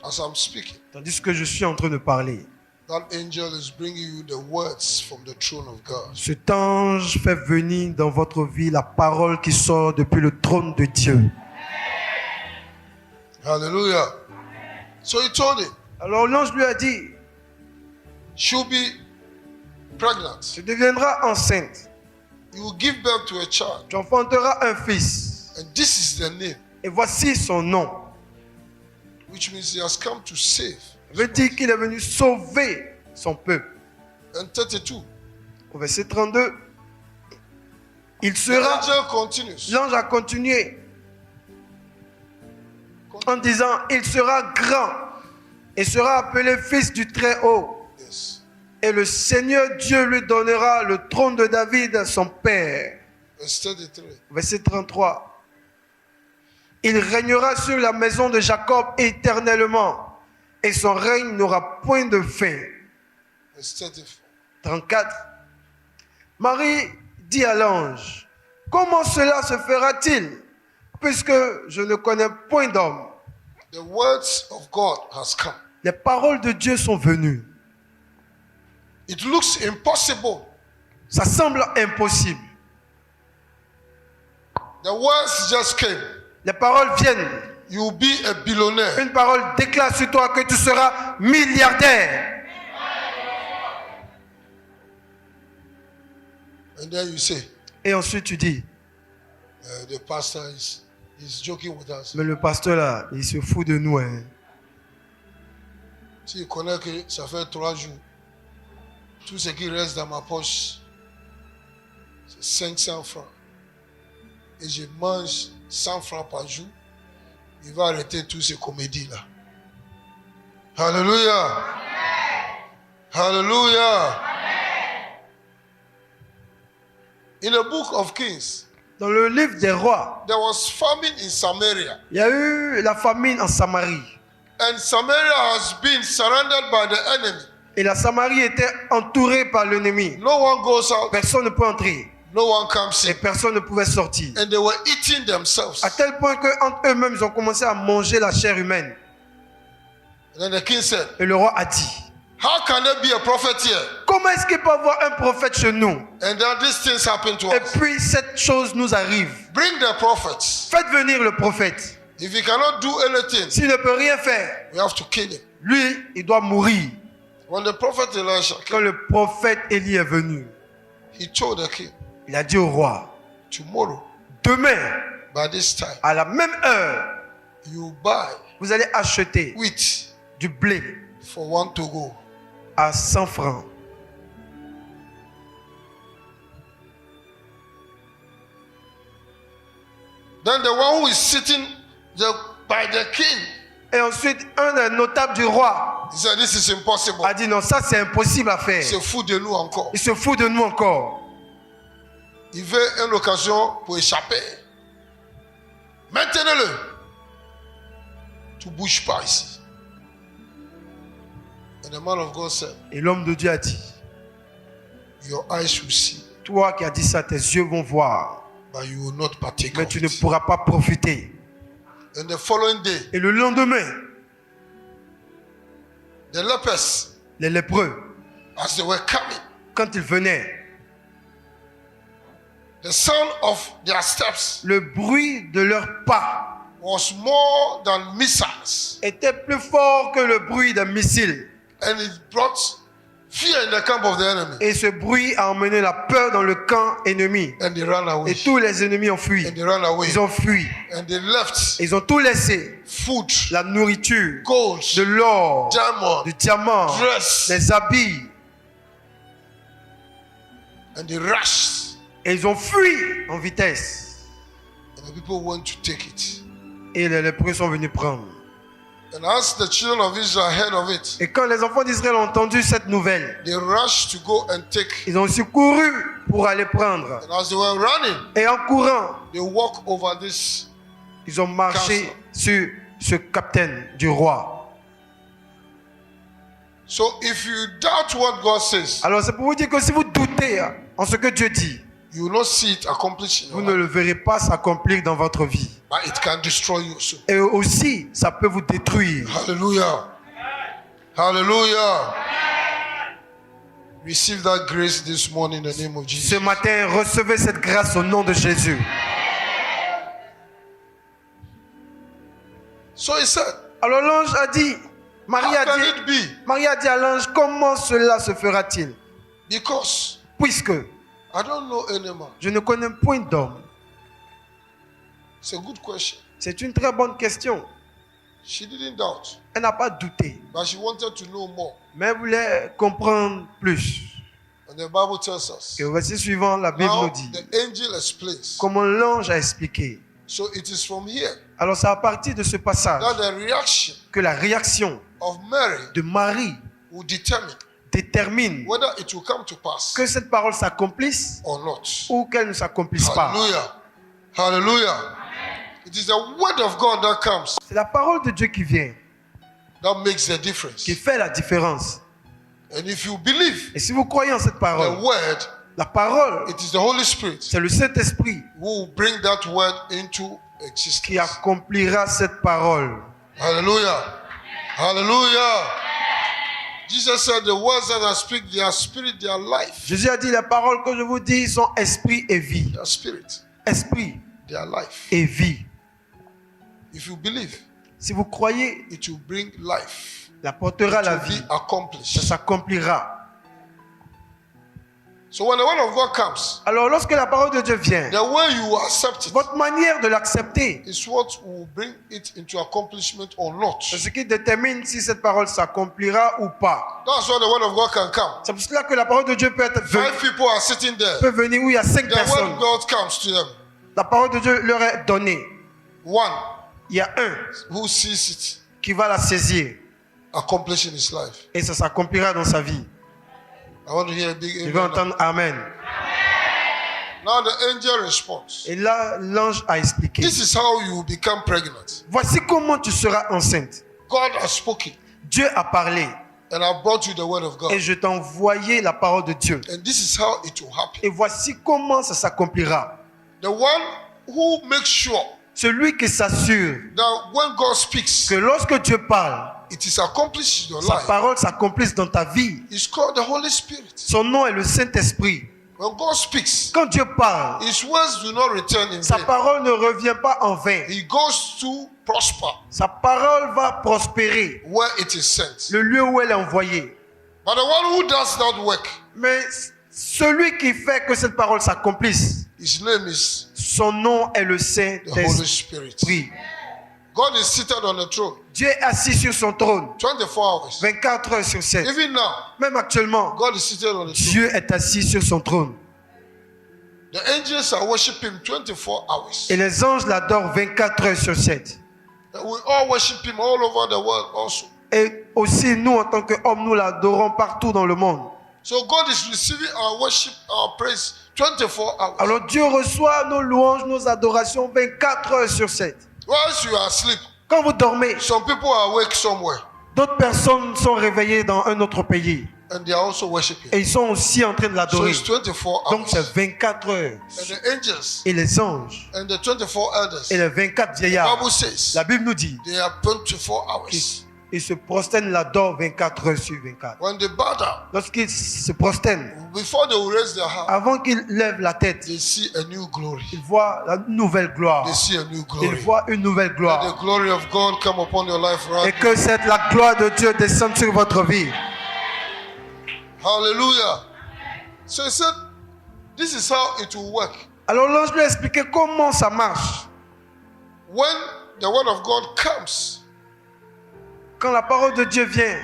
As I'm speaking, Tandis que je suis en train de parler, that angel is bringing you the words from the throne of God. cet ange fait venir dans votre vie la parole qui sort depuis le trône de Dieu. Hallelujah. So he told him, Alors l'ange lui a dit, she'll be pregnant. tu deviendras enceinte, You will give birth to a child. tu enfanteras un fils, And this is the name, et voici son nom. which means he has come to save. Ça veut dire qu'il est venu sauver son peuple. And 32. Au verset 32, il The sera, angel continues. l'ange a continué en disant, il sera grand et sera appelé fils du Très-Haut. Yes. Et le Seigneur Dieu lui donnera le trône de David, son père. Verse 33. Verset 33. Il régnera sur la maison de Jacob éternellement, et son règne n'aura point de fin. Verse 34. 34. Marie dit à l'ange, comment cela se fera-t-il, puisque je ne connais point d'homme? The words of God has come. Les paroles de Dieu sont venues. It looks impossible. Ça semble impossible. The words just came. Les paroles viennent. You will be a billionaire. Une parole déclare sur toi que tu seras milliardaire. And then you say, Et ensuite tu dis, the pastor is joking with us. mais le pasteur là, il se fout de nous. Hein. S'il connaît que ça fait 3 jours, tout ce qui reste dans ma poche, c'est 500 francs. Et je mange 100 francs par jour, il va arrêter toutes ces comédies-là. Alléluia. Alléluia. In the book of Kings, Dans le livre des rois, there was famine in Samaria. il y a eu la famine en Samarie. And Samaria has been surrounded by the enemy. Et la Samarie était entourée par l'ennemi. No one goes out, Personne ne peut entrer. no one comes Et in. personne ne pouvait sortir. And they were eating themselves. À tel point qu'entre eux-mêmes, ils ont commencé à manger la chair humaine. And then the king said, Et le roi a dit, how can there be a prophet here? comment est-ce qu'il peut y avoir un prophète chez nous? And then these things happen to Et us. puis cette chose nous arrive. Bring the prophets. Faites venir le prophète. If he cannot do anything, S'il ne peut rien faire, we have to kill him. lui, il doit mourir. When the prophet Elisha Quand came, le prophète Élie est venu, he told the king, il a dit au roi, tomorrow, demain, by this time, à la même heure, you buy vous allez acheter wheat du blé for one to go. à 100 francs. Then the one who is sitting by the king, Et ensuite, un des notables du roi he said, this is impossible. a dit non, ça c'est impossible à faire. Il se fout de nous encore. Il se fout de nous encore. Il veut une occasion pour échapper. Maintenez-le. Tu ne bouges pas ici. And the man of God said, Et l'homme de Dieu a dit, your eyes will see, toi qui as dit ça, tes yeux vont voir, but you will not partake mais of tu ne it. pourras pas profiter. And the following day, Et le lendemain, the lepers, les lépreux, as they were coming, quand ils venaient, the sound of their steps le bruit de leurs pas was more than missiles. était plus fort que le bruit d'un missile. And it brought fear in the camp of the enemy. Et ce bruit a emmené la peur dans le camp ennemi. And they ran away. Et tous les ennemis ont fui. And they ran away. Ils ont fui. And they left Ils ont tout laissé. food, La nourriture, gold, de l'or, diamond, du diamant, dress. des habits. And they rushed. Et ils ont fui en vitesse. And the people went to take it. Et les lépreux sont venus prendre. And as the children of Israel heard of it, Et quand les enfants d'Israël ont entendu cette nouvelle, they rushed to go and take. ils ont aussi couru pour aller prendre. And as they were running, Et en courant, they walked over this. ils ont marché sur ce capitaine du roi. So if you doubt what God says, Alors c'est pour vous dire que si vous doutez en ce que Dieu dit, you will not see it accomplished in vous your ne life. le verrez pas s'accomplir dans votre vie. But it can destroy you also. Et aussi, ça peut vous détruire. Hallelujah. Hallelujah. Receive that grace this morning in the name of Ce Jesus. matin, recevez cette grâce au nom de Jésus. So he said, Alors l'ange a dit, Marie how a can dit, it be? Marie a dit à l'ange, comment cela se fera-t-il? Because Puisque I don't know any man. je ne connais point d'homme. It's a good question. C'est une très bonne question. She didn't doubt, Elle n'a pas douté, but she wanted to know more. mais elle voulait comprendre plus. And the Bible tells us. Et au verset suivant, la Bible Now nous dit, the angel explains. comment l'ange a expliqué. So it is from here Alors c'est à partir de ce passage that the reaction que la réaction of Mary de Marie will determine détermine whether it will come to pass que cette parole s'accomplisse or not. ou qu'elle ne s'accomplisse pas. Hallelujah. Hallelujah. It is the word of God that comes C'est la parole de Dieu qui vient, that makes the difference. qui fait la différence. And if you believe Et si vous croyez en cette the parole, word, la parole, it is the Holy Spirit c'est le Saint-Esprit who will bring that word into qui existence. accomplira cette parole. Hallelujah. Hallelujah. Jesus said the words that I speak, they are spirit, they are life. Jésus a dit, les paroles que je vous dis sont esprit et vie. They are spirit, Esprit they are life. et vie. If you believe, Si vous croyez, it will bring life. il apportera la It will vie. be Ça accomplished. s'accomplira. So when the word of God comes, Alors lorsque la parole de Dieu vient, the way you accept it votre manière de l'accepter, is what will bring it into accomplishment or not. c'est ce qui détermine si cette parole s'accomplira ou pas. That's why the word of God can come. C'est pour cela que la parole de Dieu peut être 5 people are sitting there. peut venir où il y a 5 The word personnes. of God comes to them. La parole de Dieu leur est donnée. One Il y a un who sees it qui va la saisir accomplish in his life. et ça s'accomplira dans sa vie. I want to hear a big Je vais amen. entendre Amen. Now the angel responds. Et là, l'ange a expliqué. This is how you will become pregnant. Voici comment tu seras enceinte. God has spoken, Dieu a parlé and I brought you the word of God. et je t'ai envoyé la parole de Dieu. And this is how it will happen. Et voici comment ça s'accomplira. The one who makes sure Celui qui s'assure that when God speaks, que lorsque Dieu parle, it is accomplished in your sa life parole s'accomplisse dans ta vie. is called the Holy Spirit. Son nom est le Saint-Esprit. When God speaks, Quand Dieu parle, his words do not return in sa vain. parole ne revient pas en vain. He goes to prosper Sa parole va prospérer where it is sent. le lieu où elle est envoyée. But the one who does not work, Mais celui qui fait que cette parole s'accomplisse, his name is son nom est le the Holy Saint-Esprit. Spirit. God is seated on the throne Dieu est assis sur son trône 24 hours. 24 heures sur 7. Even now, Même actuellement, God is seated on the throne. Dieu est assis sur son trône. The angels are worshiping him 24 hours. Et les anges l'adorent 24 heures sur 7. And we all worship him all over the world also. Et aussi, nous, en tant qu'hommes, nous l'adorons partout dans le monde. So God is receiving our worship, our praise 24 hours. Alors Dieu reçoit nos louanges, nos adorations 24 heures sur 7. Whilst you are asleep, Quand vous dormez, some people are awake somewhere d'autres personnes sont réveillées dans un autre pays. and they are also worshiping. Et ils sont aussi en train de So l'adorer. it's 24 Donc hours. c'est 24 heures. And the angels Et les anges and the 24 elders, et les 24 the vieillards, Bible says, la Bible nous dit, they are 24 hours. ils se prosternent, l'adorent 24 heures sur 24. When they bow down, Lorsqu'ils se prosternent, before they will raise their hand, avant qu'ils lèvent la tête, they see a new glory. ils voient la nouvelle gloire. They see a new Ils glory. voient une nouvelle Let gloire. the glory of God come upon your life Et right que la gloire de Dieu descende sur votre vie. Hallelujah. So he said, this is how it will work. Alors l'ange lui a expliqué comment ça marche. When the word of God comes, Quand la parole de Dieu vient,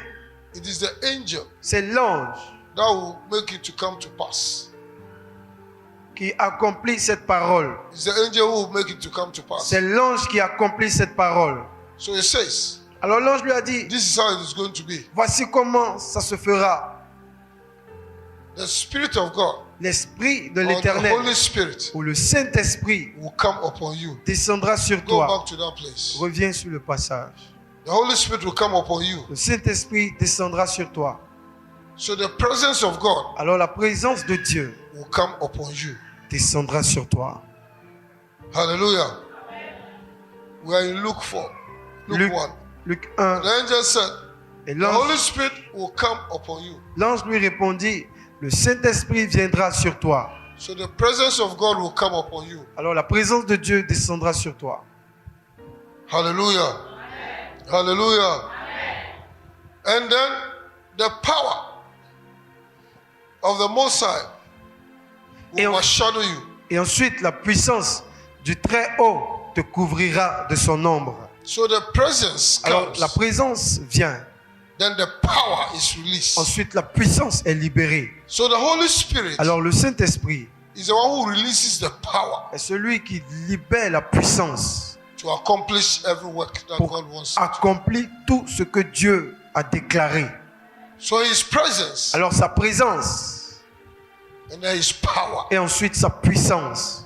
it is the angel c'est l'ange that will make it to come to pass. qui accomplit cette parole. It's the angel who will make it to come to pass. C'est l'ange qui accomplit cette parole. So he says, Alors l'ange lui a dit, this is how it is going to be. voici comment ça se fera. The Spirit of God, L'Esprit de or the l'Éternel, Holy Spirit, ou le Saint-Esprit, will come upon you. descendra sur Go toi. back to that place. Reviens sur le passage. The Holy Spirit will come upon you. Le Saint-Esprit descendra sur toi. So the presence of God Alors la présence de Dieu will come upon you. descendra sur toi. Hallelujah. We are in Luke 4. Luke Luc, 1. Luc 1. The angel said, Et the Holy l'ange Spirit will come upon you. lui répondit, le Saint-Esprit viendra sur toi. So the presence of God will come upon you. Alors la présence de Dieu descendra sur toi. Hallelujah. Hallelujah. And then the power of the Most High Et will on- overshadow you. Et ensuite, la puissance du Très-Haut te couvrira de son ombre. So the presence Alors comes. la présence vient. Then the power is released. Ensuite, la puissance est libérée. So the Holy Spirit Alors le Saint-Esprit is the one who releases the power est celui qui libère la puissance to accomplish every work that pour God wants. to. accomplir tout ce que Dieu a déclaré. So His presence Alors sa présence and then His power. et ensuite sa puissance.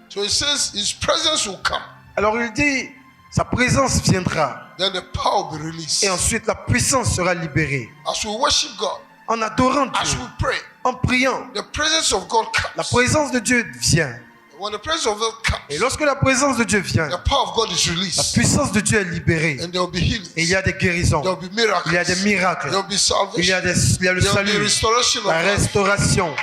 So He says His presence will come. Alors il dit, sa présence viendra Then the power will be released. et ensuite la puissance sera libérée. As we worship God, En adorant as Dieu, we pray, en priant, the presence of God la comes. présence de Dieu vient. When the presence of God Et comes, lorsque la présence de Dieu vient, the power of God is la released. puissance de Dieu est libérée. And there will be healings. Et il y a des guérisons, There will be miracles. il y a des miracles, There will be il y salvation. a, il y a le There will be salut, restoration of la life. restauration.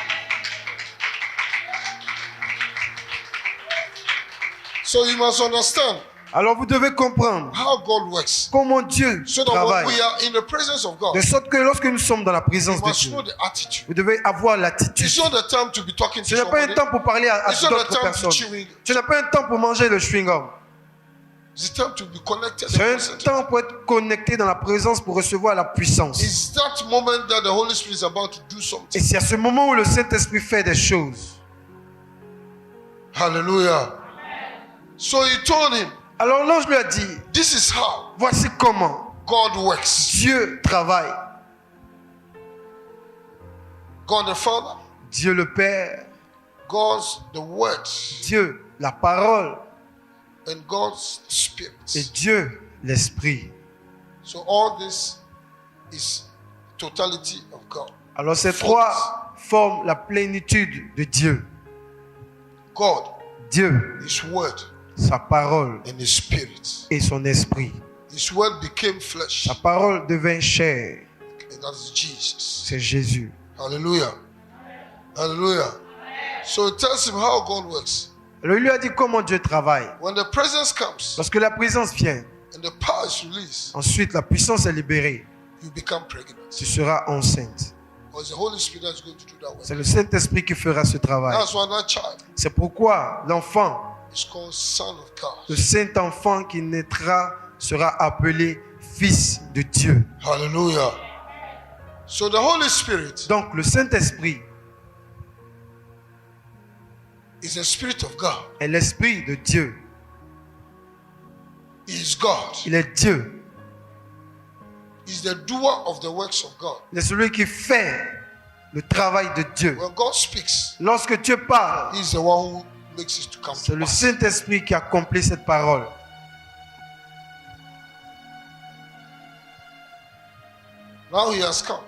So you must understand Alors vous devez comprendre how God works. comment Dieu So that when travaille. we are in the presence of God, De sorte que lorsque nous sommes dans la you présence de must Dieu, know the attitude. vous devez avoir l'attitude. It's not the time to be talking to Ce n'est pas un somebody. temps pour parler à It's not the d'autres time to personnes. chewing. Ce n'est pas un temps pour manger le chewing-gum. It's time to be connected. C'est and un concentrated. temps pour être connecté dans la présence pour recevoir la puissance. It's that moment that the Holy Spirit is about to do Et something. c'est à ce moment où le Saint-Esprit fait des choses. Hallelujah. So he told him, Alors l'ange lui a dit, this is how voici comment God works. Dieu travaille. God the Father, Dieu le Père, God's the Word, Dieu la parole and God's et Spirit. Dieu l'Esprit. So all this is totality of God. Alors ces trois forment la plénitude de Dieu. God, Dieu, His Word, sa parole and His Spirit. et son esprit. His Word became flesh, Sa parole devint chair. and that is Jesus. C'est Jésus. Hallelujah. Hallelujah. So it tells him how God works. Alors il lui a dit comment Dieu travaille. When the presence comes Lorsque la présence vient, and the power is released, ensuite la puissance est libérée. you become pregnant. Tu seras enceinte. Or it's the Holy Spirit that's going to do that work. C'est le Saint-Esprit qui fera ce travail. That's why that child C'est pourquoi l'enfant, is called Son of le God. Saint-Enfant qui naîtra, sera appelé Fils de Dieu. Hallelujah. So the Holy Spirit Donc le Saint-Esprit is the Spirit of God. est l'Esprit de Dieu. He is God. Il est Dieu. He's the doer of the works of God. Il est celui qui fait le travail de Dieu. When God speaks, Lorsque Dieu parle, He's the one who makes it to come c'est to le pass. Saint-Esprit qui accomplit cette parole. Now He has come.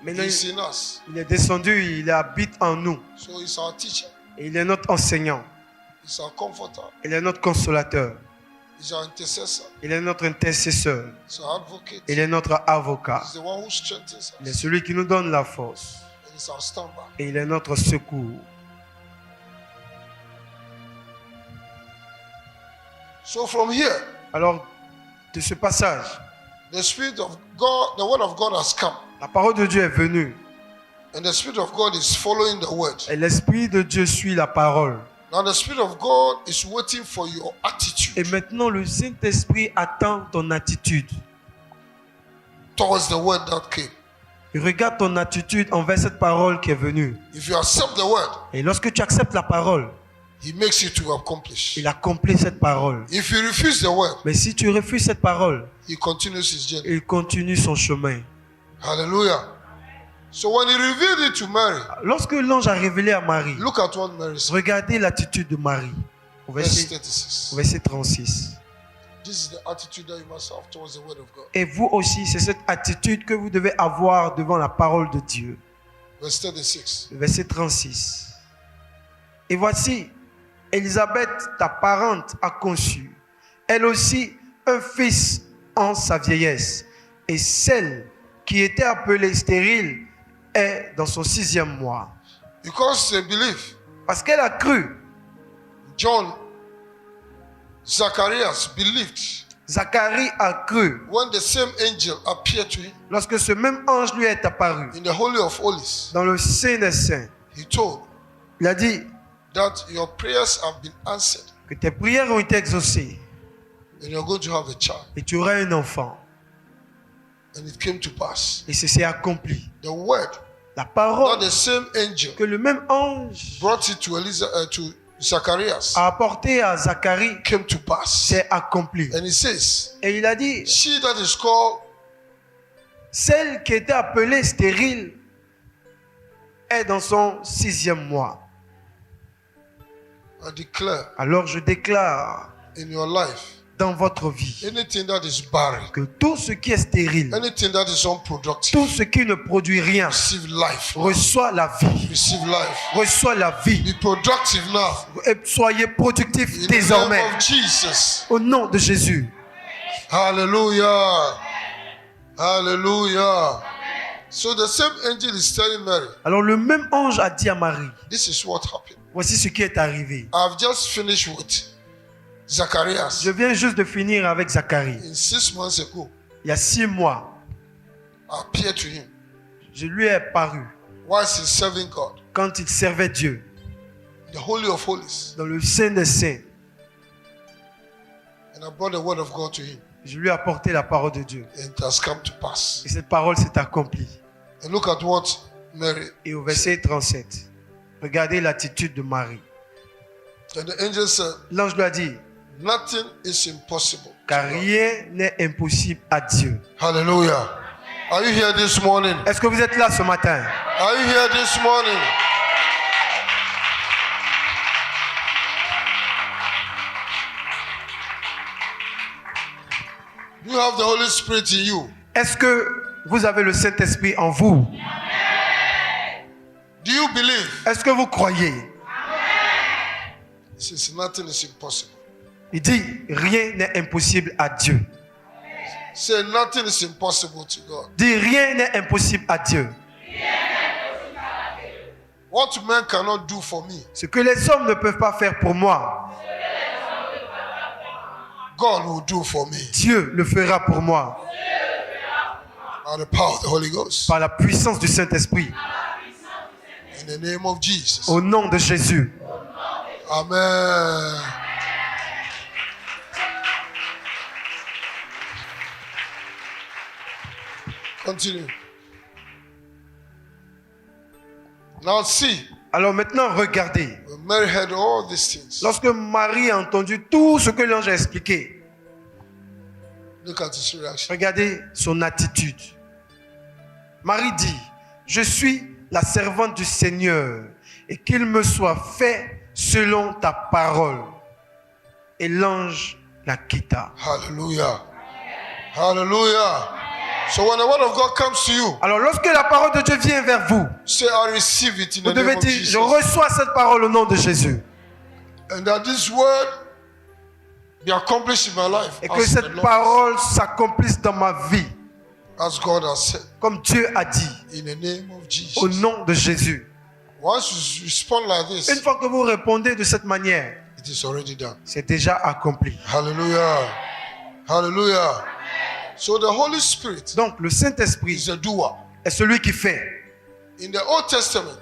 Maintenant, He's in us. il est descendu, il habite en nous. So He's our teacher. Et il est notre enseignant. He's our comforter. Il est notre consolateur. He's our intercessor. Il est notre intercesseur. He's our advocate. Il est notre avocat. He's the one who strengthens Il est us. celui qui nous donne la force. And He's our standby. Et il est notre secours. So from here, Alors, de ce passage, the Spirit of God, the Word of God has come. la parole de Dieu est venue. And the Spirit of God is following the Word. Et l'Esprit de Dieu suit la parole. Now the Spirit of God is waiting for your Et attitude maintenant, le Saint-Esprit attend ton attitude. towards the Word that came. Il regarde ton attitude envers cette parole qui est venue. If you accept the Word, Et lorsque tu acceptes la parole, He makes you to accomplish. il accomplit cette parole. If you refuse the Word, Mais si tu refuses cette parole, He continues His journey. il continue son chemin. Hallelujah. So when He revealed it to Mary, Lorsque l'ange a révélé à Marie, look at what Mary said. regardez l'attitude de Marie. Au Verse verset, 36. au verset 36. This is the attitude that you must have towards the Word of God. Et vous aussi, c'est cette attitude que vous devez avoir devant la parole de Dieu. Verse 36. Verset 36. Et voici, Élisabeth, ta parente, a conçu, elle aussi, un fils en sa vieillesse. Et celle qui était appelée stérile est dans son 6e mois. Because they believe, Parce qu'elle a cru. John, Zacharias believed Zacharie a cru. when the same angel appeared to him Lorsque ce même ange lui est apparu in the Holy of Holies. dans le Saint des Saints, He told il a dit that your prayers have been answered que tes prières ont été exaucées and you're going to have a child. et tu auras un enfant. And it came to pass. Et c'est accompli. The word La that parole the same angel que le même ange brought it to Zacharias a apporté à Zacharie came to pass. s'est accompli. And he says, Et il a dit, she that is called celle qui était appelée stérile est dans son 6e mois. I declare Alors je déclare in your life, dans votre vie anything that is barren, que tout ce qui est stérile, anything that is unproductive, tout ce qui ne produit rien, receive life. reçoit la vie. Receive life. Reçoit la vie. Be productive now. Et soyez productifs In the désormais. name of Jesus. Au nom de Jésus. Hallelujah. Hallelujah. So the same angel is telling Mary, Alors le même ange a dit à Marie, this is what happened. voici ce qui est arrivé. I've just finished with Zacharias, Je viens juste de finir avec Zacharie. in 6 months ago, Il y a 6 mois, appeared to him je lui ai paru whilst he's serving God, quand il servait Dieu the Holy of Holies, dans le Saint des Saints. and I brought the word of God to him, Je lui ai apporté la parole de Dieu. and it has come to pass. Et cette parole s'est accomplie. And look at what Mary, Et au verset 37, regardez l'attitude de Marie. and the angel said, L'ange lui a dit, nothing is impossible. car rien n'est impossible à Dieu. Hallelujah. Are you here this morning? Est-ce que vous êtes là ce matin? Are you here this morning? Do you have the Holy Spirit in you? Est-ce que vous avez le Saint-Esprit en vous? Do you believe? Est-ce que vous croyez? He says nothing is impossible. Il dit, rien n'est impossible à Dieu. Say nothing is impossible to God. Dit, rien n'est impossible à Dieu. What man cannot do for me, Ce que les hommes ne peuvent pas faire pour moi, God will do for me Dieu le fera pour moi by the power of the Holy Ghost. par la puissance du Saint-Esprit. In the name of Jesus. Au nom de Jésus. Amen. Continue. Now see, Alors maintenant, regardez. when Mary heard all these things, Lorsque Marie a entendu tout ce que l'ange a expliqué, look at his reaction. regardez son attitude. Marie dit, je suis la servante du Seigneur et qu'il me soit fait selon ta parole. Et l'ange la quitta. Hallelujah. Hallelujah. So when the word of God comes to you, Alors lorsque la parole de Dieu vient vers vous, say, I receive it in vous the name devez of dire, Jesus. je reçois cette parole au nom de Jésus. And that this word be accomplished in my life. Et que As, the cette Lord- parole s'accomplisse dans ma vie, as God has said. comme Dieu a dit, In the name of Jesus. au nom de Jésus. Once you respond like Une this, fois que vous répondez de cette manière, it is already done. c'est déjà accompli. Hallelujah. Hallelujah. So the Holy Spirit Donc le Saint-Esprit is a doer. est celui qui fait. In the Old Testament,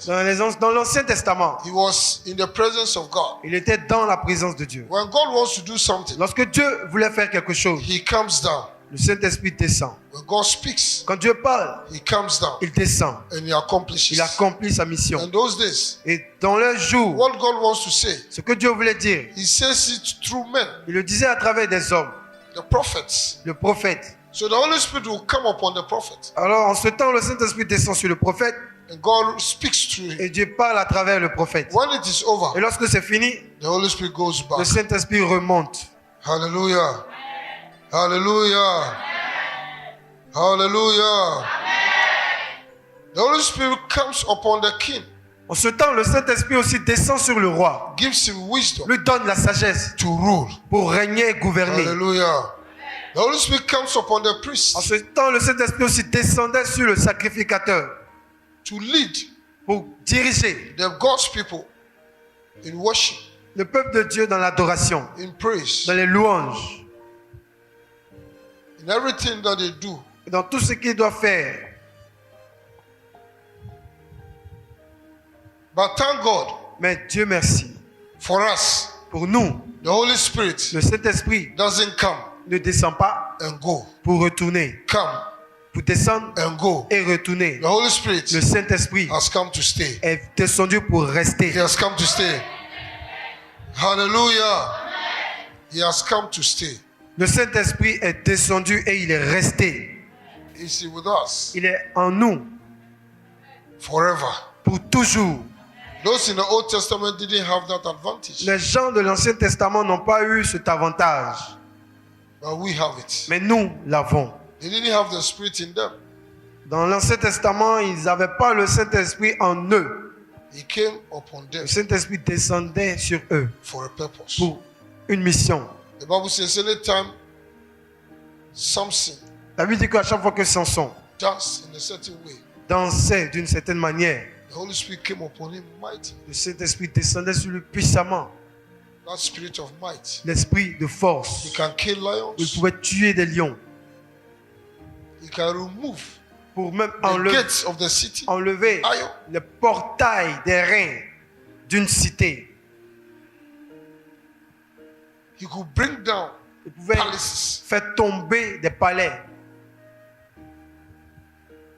Dans l'Ancien Testament, he was in the presence of God. il était dans la présence de Dieu. When God wants to do something, Lorsque Dieu voulait faire quelque chose, he comes down. le Saint-Esprit descend. When God speaks, Quand Dieu parle, he comes down il descend. and he accomplishes. Il accomplit sa mission. In those days, Et dans le jour, what God wants to say, ce que Dieu voulait dire, he says it through men, il le disait à travers des hommes, the prophets. le prophète. So the Holy Spirit will come upon the prophet, Alors en ce temps, le Saint-Esprit descend sur le prophète and God speaks through him. et Dieu parle à travers le prophète. When it is Et over, lorsque c'est fini, the Holy Spirit goes le back. Saint-Esprit remonte. Hallelujah. Hallelujah. Hallelujah. The Holy Spirit comes upon the king, En ce temps, le Saint-Esprit aussi descend sur le roi, gives him wisdom lui donne la sagesse to rule. pour régner et gouverner. Hallelujah. The Holy Spirit comes upon the En priest ce temps, le Saint-Esprit aussi descendait sur le sacrificateur to lead pour diriger the God's people in worship, le peuple de Dieu dans l'adoration, in praise, dans les louanges, in everything that they do. dans tout ce qu'il doit faire. But thank God Mais Dieu merci, for us, pour nous, the Holy Spirit le Saint-Esprit doesn't come ne descend pas and go, pour retourner, come pour descendre and go. et retourner. The Holy Spirit Le Saint-Esprit has come to stay. est descendu pour He rester. has come to stay. Hallelujah. He has come to stay. Le Saint-Esprit est descendu et il est resté. Is he with us Il est en nous forever? pour toujours. Those in the Old Testament didn't have that advantage, Les gens de l'Ancien Testament n'ont pas eu cet avantage, but we have it. mais nous l'avons. They didn't have the Spirit in them. Dans l'Ancien Testament, ils n'avaient pas le Saint-Esprit en eux. He came upon them Le Saint-Esprit descendait sur eux for a purpose. pour une mission. The Bible says anytime Samson La Bible dit qu'à chaque fois que Samson danced in a certain way, dansait d'une certaine manière, the Holy Spirit came upon him mighty. le Saint-Esprit descendait sur lui puissamment. that spirit of might. l'esprit de He force. can kill Il lions. pouvait tuer des lions He can remove pour même the gates of the city. enlever Iron. les portails des reins d'une cité. He could bring down Il pouvait palaces. faire tomber des palais.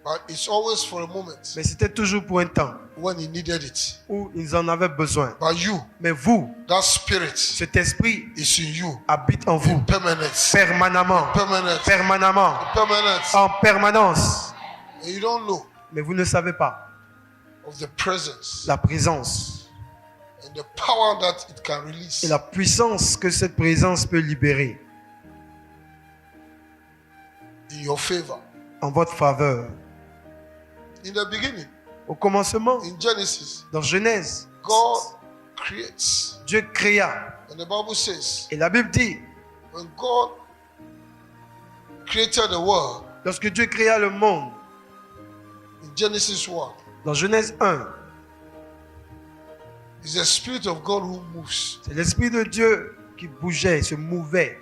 But it's always for a moment Mais c'était toujours pour un temps when he needed it. où ils en avaient besoin. But you, Mais vous, that spirit cet esprit is in you. habite en vous Permanence. permanemment. Permanence. Permanemment. Permanence. En permanence. And you don't know Mais vous ne savez pas of the presence la présence and the power that it can release. et la puissance que cette présence peut libérer In your favor. en votre faveur. In the beginning, Au commencement, in Genesis, dans Genèse, God creates. Dieu créa. And the Bible says, Et la Bible dit, when God created the world, lorsque Dieu créa le monde, in Genesis 1, dans Genèse 1, it's the Spirit of God who moves c'est l'Esprit de Dieu qui bougeait, se mouvait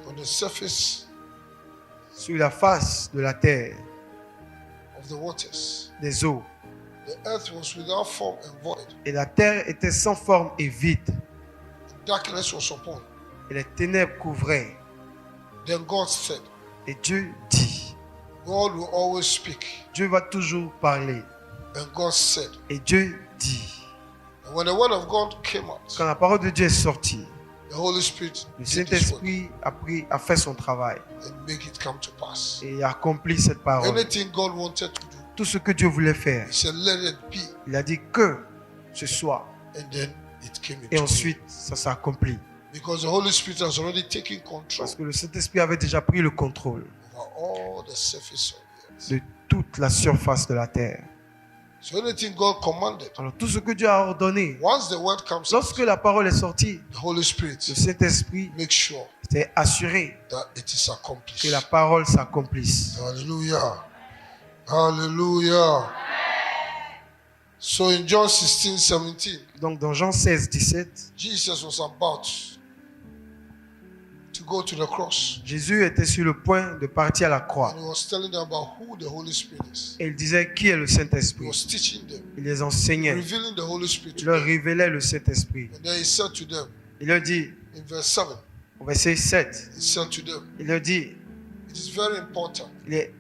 on the surface sur la face de la terre, of the waters. des eaux. The earth was without form and void. Et la terre était sans forme et vide. Darkness was upon. Et les ténèbres couvraient. Then God said, Et Dieu dit, God will always speak. Dieu va toujours parler. And God said, Et Dieu dit, and when the word of God came out, quand la parole de Dieu est sortie, the Holy Spirit le did his work Saint-Esprit a fait son travail and make it come to pass. et a accompli cette parole. Anything God wanted to do, Tout ce que Dieu voulait faire, he said, let it be. il a dit que ce soit. And then it came into Et being. ensuite, ça s'est accompli. Because the Holy Spirit has already taken control Parce que le Saint-Esprit avait déjà pris le contrôle over all the surface of the earth. de toute la surface de la terre. So anything God commanded, Alors tout ce que Dieu a ordonné, once the word comes out, lorsque la parole est sortie, the Holy Spirit le Saint-Esprit make sure s'est assuré that it is accomplished. que la parole s'accomplisse. Hallelujah. Hallelujah. So in John 16:17, Donc dans Jean 16, 17, Jesus was about to go to the cross. Jésus était sur le point de partir à la croix. And he was telling them about who the Holy Spirit is. Et il disait qui est le He Saint-Esprit. was teaching them, Il les enseignait. revealing the Holy Spirit Il to leur them. révélait le Saint-Esprit. And then he said to them, Il leur dit, in verse 7, au verset 7, he said to them, il leur dit, it is very important il est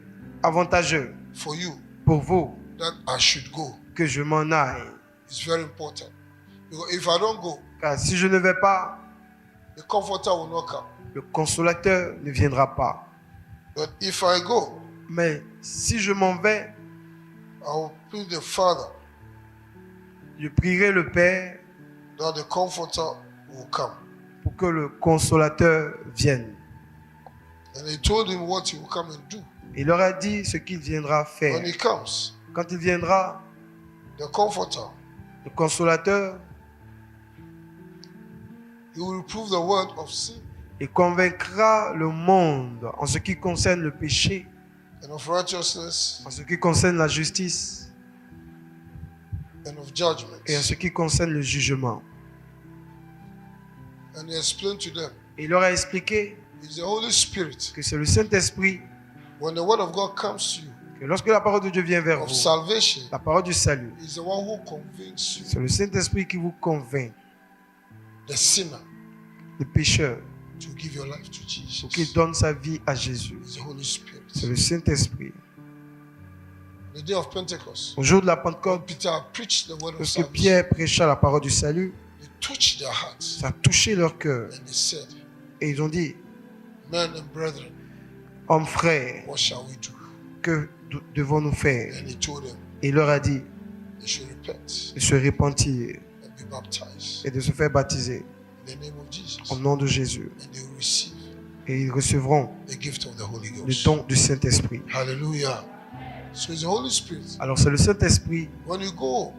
avantageux for you pour vous that I should go. que je m'en aille. It's very important. Because if I don't go, Car si je ne vais pas, the comforter will not come. le consolateur ne viendra pas. But if I go, Mais si je m'en vais, I will plead the Father je prierai le Père that the comforter will come. pour que le consolateur vienne. And he told him what he will come and do. Il leur a dit ce qu'il viendra faire. When he comes, Quand il viendra, the comforter, le consolateur, he will reprove the word of sin il convaincra le monde en ce qui concerne le péché, and of righteousness en ce qui concerne la justice and of judgment. et en ce qui concerne le jugement. And he explained to them, Il leur a expliqué it's the Holy Spirit. que c'est le Saint-Esprit, When the word of God comes to you, que lorsque la parole de Dieu vient vers of vous, salvation, la parole du salut, is the one who convinces you, c'est le Saint-Esprit qui vous convainc, the sinner, le pécheur, to give your life to pour qu'il Jesus. donne sa vie à Jésus. It's the Holy Spirit. C'est le Saint-Esprit. The day of Pentecost, Au jour de la Pentecôte, Peter preached the word of lorsque salvation. Pierre prêcha la parole du salut, They touched their hearts ça a touché leur cœur. and they said, Et ils ont dit, men and brethren, hommes frères, what shall we do? que devons-nous faire? And he told them Et il leur a dit they should repent de se repentir and be baptized et de se faire baptiser in the name of Jesus. au nom de Jésus. And they will receive Et ils recevront the gift of the Holy le Ghost. don du Saint-Esprit. Hallelujah. So it's the Holy Spirit. Alors c'est le Saint-Esprit. When you go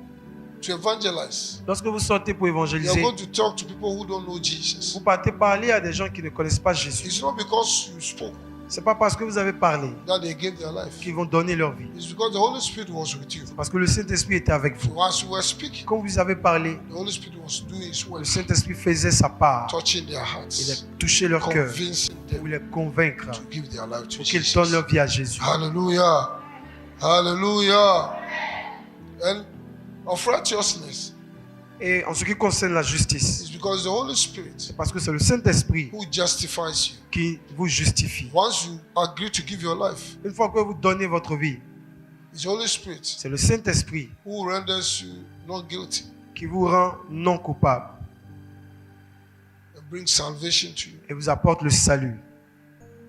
to evangelize, Lorsque vous sortez pour you are évangéliser, going to talk to people who don't know Jesus. vous partez parler à des gens qui ne connaissent pas Jésus. It's not because you spoke. C'est pas parce que vous avez parlé that they gave their life. qu'ils vont donner leur vie. It's because the Holy Spirit was with you. Parce que le Saint-Esprit était avec vous. So as you were speaking, Quand vous avez parlé, the Holy Spirit was doing His le work, Saint-Esprit faisait sa part. touching their Il hearts, a touché leur cœur convincing pour them les convaincre to give their life to pour qu'ils donnent Jesus. leur vie à Jésus. Hallelujah. Hallelujah. And of righteousness Et en ce qui concerne la is justice, because the Holy Spirit c'est parce que c'est le Saint-Esprit who justifies you. qui vous justifie. Once you agree to give your life, Une fois que vous donnez votre vie, it's the Holy Spirit c'est le Saint-Esprit who renders you not guilty qui vous rend non coupable and brings salvation to you. et vous apporte le salut.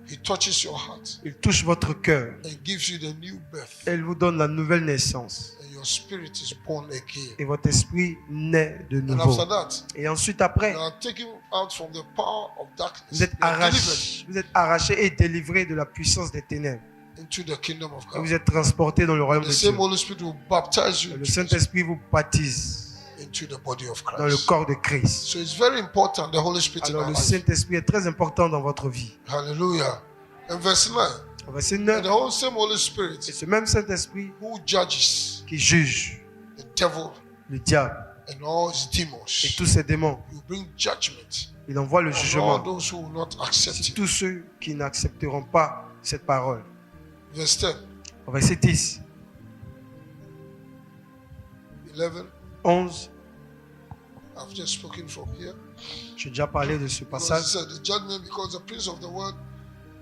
He touches your heart Il touche votre cœur and gives you the new birth, et il vous donne la nouvelle naissance. and your spirit is born again. Et votre esprit naît de And nouveau. after that, Et ensuite après, you are taken out from the power of darkness. vous êtes You are delivered arraché et délivré de la puissance des ténèbres. into the kingdom of Et vous God. êtes transporté dans le royaume The de Dieu. same Holy Spirit will baptize you Et le Saint-Esprit vous baptise into the body of dans le Christ. corps de Christ. So it's very important, the Holy Spirit in Alors our le life. Saint-Esprit est très important dans votre vie. Hallelujah. And verse 9, Au verset and 9, the whole same Holy et Spirit ce même Saint-Esprit who judges qui juge the devil le diable and all his et demons, tous ses démons, you bring judgment il envoie le on all jugement those who will not accept sur you. tous ceux qui n'accepteront pas cette parole. Verse 10, Au verset 10, 11, 11, I've just spoken from here. j'ai déjà parlé de ce Because it passage. said the judgment, because the prince of the world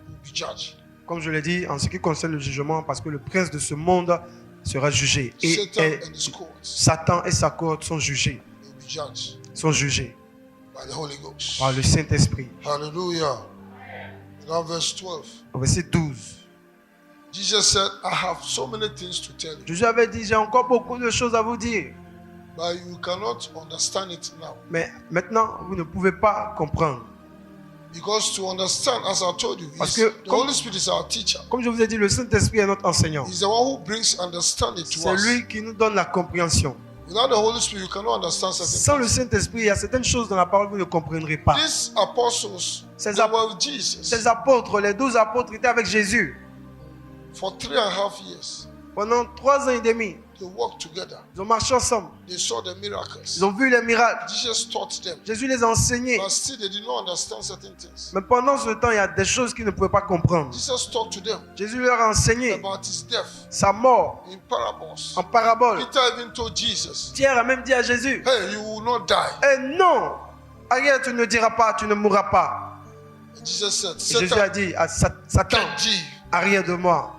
will be judged. Comme je l'ai dit, en ce qui concerne le jugement, parce que le prince de ce monde sera jugé. Et Satan and his courts Satan et sa cohorte sont jugés. will be judged by the Holy Ghost. Par le Saint-Esprit. Hallelujah. And now verse 12. Au verset 12, Jesus said, I have so many things to tell you, Jésus avait dit, j'ai encore beaucoup de choses à vous dire. but you cannot understand it now. Mais maintenant, vous ne pouvez pas comprendre. Because to understand, as I told you, Parce is- que the Holy Spirit is our teacher. Comme je vous ai dit, le Saint-Esprit est notre enseignant. He's the one who brings understanding to C'est us. lui qui nous donne la compréhension. Without the Holy Spirit, you cannot understand Sans certain le things. Saint-Esprit, il y a certaines choses dans la parole que vous ne comprendrez pas. These apostles, Ces they ap- were with Jesus Ces apôtres, les 12 apôtres étaient avec Jésus. for 3.5 years. Pendant 3 ans et demi, They walked together. ils ont marché ensemble. They saw the miracles. Ils ont vu les miracles. Jesus taught them. Jésus les a enseignés. But still, they did not understand certain things. Mais pendant ce temps, il y a des choses qu'ils ne pouvaient pas comprendre. Jesus talked to them Jésus leur a enseigné about his death sa mort in parables. en parabole. Peter even told Jesus, Pierre a même dit à Jésus, hey, you will not die. eh non, rien tu ne diras pas, tu ne mourras pas. And Jesus said, Et Jésus a Satan, dit à Satan, get thee. arrière de moi.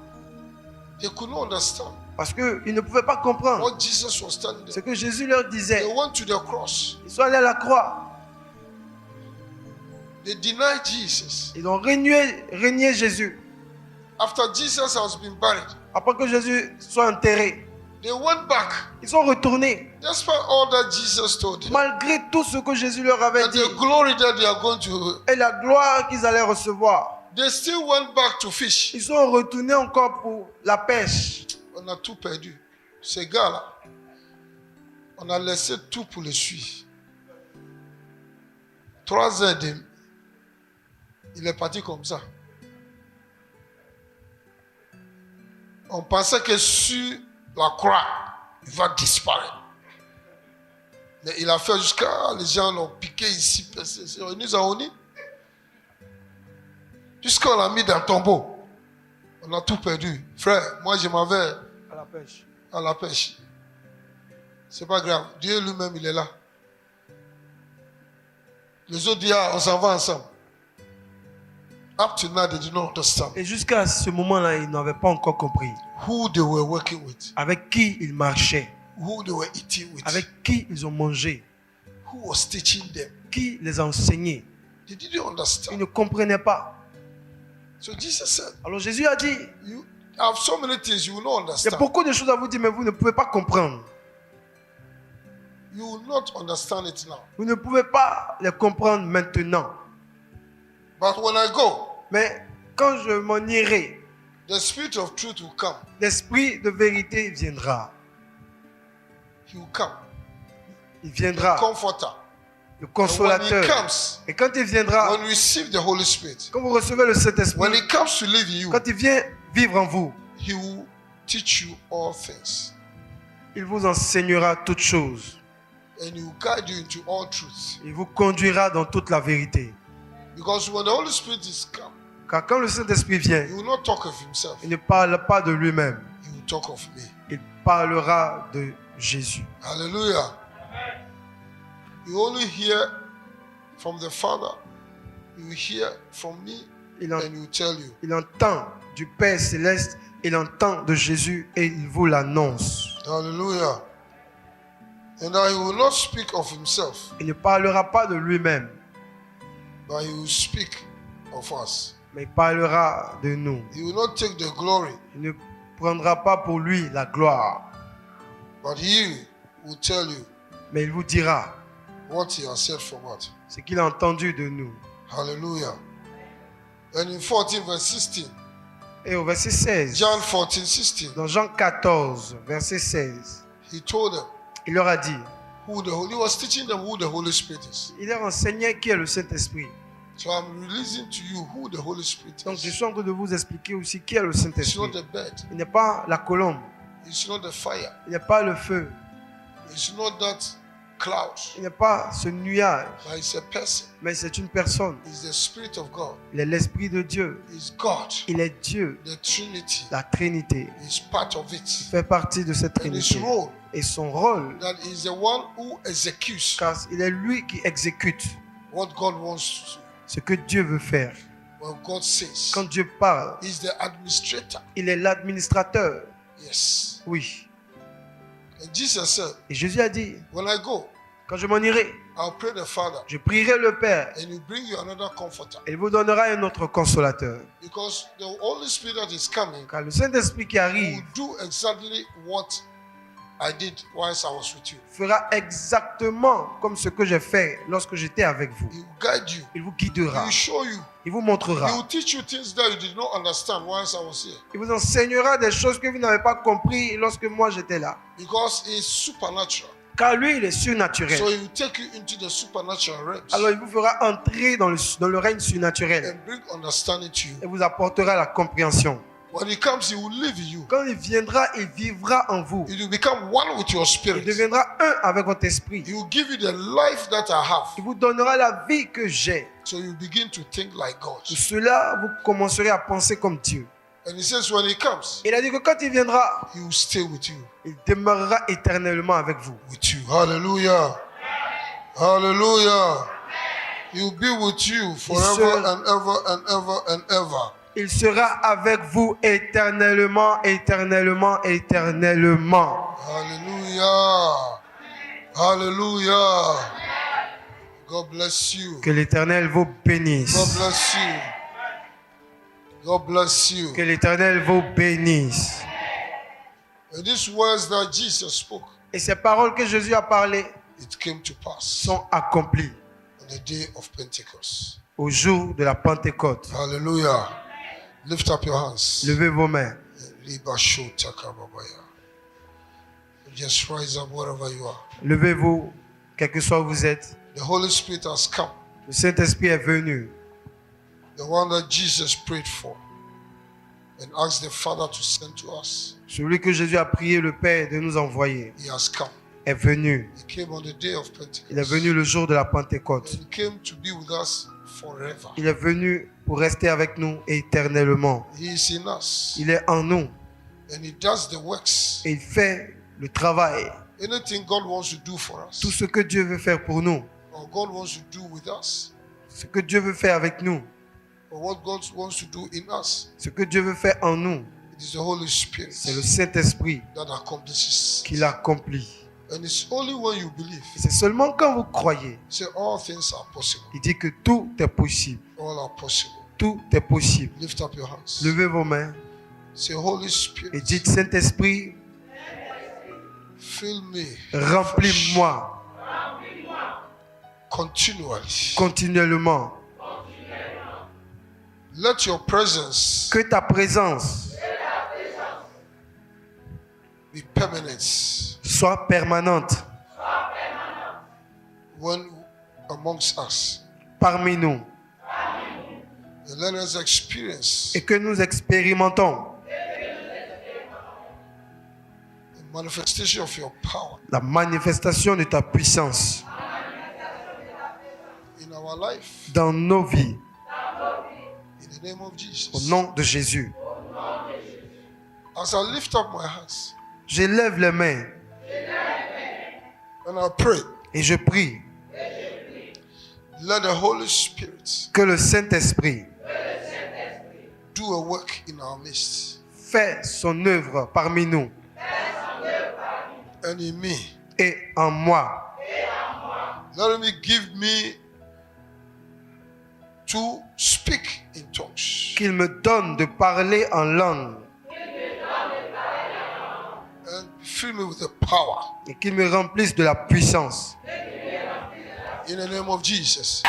They could not understand Parce qu'ils ne pouvaient pas comprendre what Jesus was telling ce them. que Jésus leur They disait. went to the cross. Ils sont allés à la croix. They denied Jesus. Ils ont régné Jésus. After Jesus has been buried, Après que Jésus soit enterré, they went back, ils sont retournés. despite all that Jesus told them, Malgré tout ce que Jésus leur avait and dit the glory that they are going to. et la gloire qu'ils allaient recevoir, They still went back to fish. ils sont retournés encore pour la pêche. On a tout perdu. Ces gars-là, on a laissé tout pour les suivre. 3 ans et demi. Il est parti comme ça. On pensait que sur la croix, il va disparaître. Mais il a fait jusqu'à... Les gens l'ont piqué ici. Il nous a unis. Jusqu'on l'a mis dans le tombeau. On a tout perdu. Frère, moi je m'en vais À la pêche. à la pêche. C'est pas grave. Dieu lui-même, il est là. Les autres disent, ah, on s'en va ensemble. Up to now, they did not understand Et jusqu'à ce moment-là, ils n'avaient pas encore compris who they were working with, avec qui ils marchaient, who they were eating with, avec qui ils ont mangé, who was teaching them. qui les a enseignés. They didn't Ils understand. ne comprenaient pas. So Jesus said, Alors Jésus a dit, you have so many things you will not il y a understand. beaucoup de choses à vous dire, mais vous ne pouvez pas comprendre. You will not understand it now. Vous ne pouvez pas les comprendre maintenant. But when I go, Mais quand je m'en irai, the Spirit of truth will come. l'esprit de vérité viendra. He will come. Il viendra. Comforter. le And when consolateur. he comes, Et quand il viendra, when you receive the Holy Spirit, quand vous recevez le Saint-Esprit, when he comes to live in you, quand il vient vivre en vous, he will teach you all things. il vous enseignera toutes choses. And he will guide you into all truth. Il vous conduira dans toute la vérité. Because when the Holy Spirit is come, Car quand le Saint-Esprit vient, he will not talk of himself. il ne parle pas de lui-même. He will talk of me. Il parlera de Jésus. Hallelujah. You only hear from the Father. You hear from me, Il, en- and he will tell you. il entend du Père céleste, il entend de Jésus et il vous l'annonce. Hallelujah. And now he will not speak of himself, Il ne parlera pas de lui-même, but he will speak of us. mais il parlera de nous. He will not take the glory, Il ne prendra pas pour lui la gloire, but he will tell you mais il vous dira what he has said from us. ce qu'il a entendu de nous. Hallelujah. And in 14 verse 16, Et au verset 16, John 14, 16, dans Jean 14, verset 16, he told them il leur a dit, he was teaching them who the Holy Spirit is. il leur enseignait qui est le Saint-Esprit. So I'm releasing to you who the Holy Spirit Donc je is. suis en train de vous expliquer aussi qui est le It's Saint-Esprit. not the bed. Il n'est pas la colombe, It's not the fire. il n'est pas le feu, It's not that cloud. il n'est pas ce nuage, But it's a person. mais c'est une personne. It's the Spirit of God. Il est l'Esprit de Dieu, It's God. il est Dieu, The Trinity la Trinité. is part of Il it. fait partie de cette And his Trinité. role, Et son rôle, that is the one who executes car il est lui qui exécute what God wants to. ce que Dieu veut faire. When God says, Quand Dieu parle, He's the administrator. il est l'administrateur. Yes. Oui. And Jesus said, Et Jésus a dit, when I go, quand je m'en irai, I'll pray the Father, je prierai le Père. and He'll bring you another comforter. Il vous donnera un autre consolateur. Because the Holy Spirit that is coming Car le Saint-Esprit qui will arrive do exactly what I did whilst I was with you. fera exactement comme ce que j'ai fait lorsque j'étais avec vous. He will guide you. Il vous He guidera. will show you. Il vous He montrera. will teach you things that you did not understand whilst I was here. Il vous enseignera des choses que vous n'avez pas compris lorsque moi j'étais là. Because He's supernatural. Car lui, il est surnaturel. So He will take you into the supernatural realms Alors il vous fera entrer dans le règne surnaturel and bring understanding to you. et vous apportera la compréhension. When He comes, He will live in you. Quand il viendra, il vivra en vous. It will become one with your Il spirit. deviendra un avec votre esprit. He will give you the life that I have. Il vous donnera la vie que j'ai. So you begin to think like God. Pour cela, vous commencerez à penser comme Dieu. And He says when He comes, Il a dit que quand il viendra, He will stay with you. il demeurera éternellement avec vous. With you. Hallelujah. Hallelujah. He will be with you forever and ever and ever and ever. Il sera avec vous éternellement, éternellement, éternellement. Hallelujah. Hallelujah. God bless you. Que l'Éternel vous God bénisse. bless you. God bless you. Que l'Éternel vous bénisse. And these words that Jesus spoke, Et ces paroles que Jésus a parlées it came to pass sont accomplies on the day of Pentecost. au jour de la Pentecôte. Hallelujah. Lift up your hands. Levez vos mains. Just rise up wherever you are. Levez-vous, quel que soit où vous êtes. The Holy Spirit has come. Le Saint-Esprit est venu. The one that Jesus prayed for and asked the Father to send to us. Celui que Jésus a prié le Père de nous envoyer He has come. est venu. He came on the day of Pentecost. Il est venu le jour de la Pentecôte. And he came to be with us forever. Il est venu pour rester avec nous éternellement. He is in us. Il est en nous And he does the works. et il fait le travail. Anything God wants to do for Tout us, ce que Dieu veut faire pour nous, or God wants to do with us, ce que Dieu veut faire avec nous, or what God wants to do in us, ce que Dieu veut faire en nous, it is the Holy Spirit c'est le Saint-Esprit that accomplishes. qui l'accomplit. And it's only when you believe, Et c'est seulement quand vous croyez, say all things are possible. il dit que tout est possible. All are possible. Tout est possible. Lift up your hands. Levez vos mains Say, Holy et Spirit, dites, Saint-Esprit, fill me remplis-moi continually. continuellement. Let your presence Que ta présence be permanent. soit permanente. When amongst us. parmi nous And let us experience et que nous expérimentons the manifestation of your power la manifestation de ta puissance in our life. dans nos vies In the name of au Jesus. nom de Jésus. As I lift up my hands J'élève les mains and I pray, et je prie let the Holy Spirit que le Saint-Esprit do a work in our midst fait son œuvre parmi nous and in me. et en moi. Let me give me to speak in tongues Qu'il me donne de parler en langue and fill me with the power et qu'il me remplisse de la puissance. in the name of Jesus.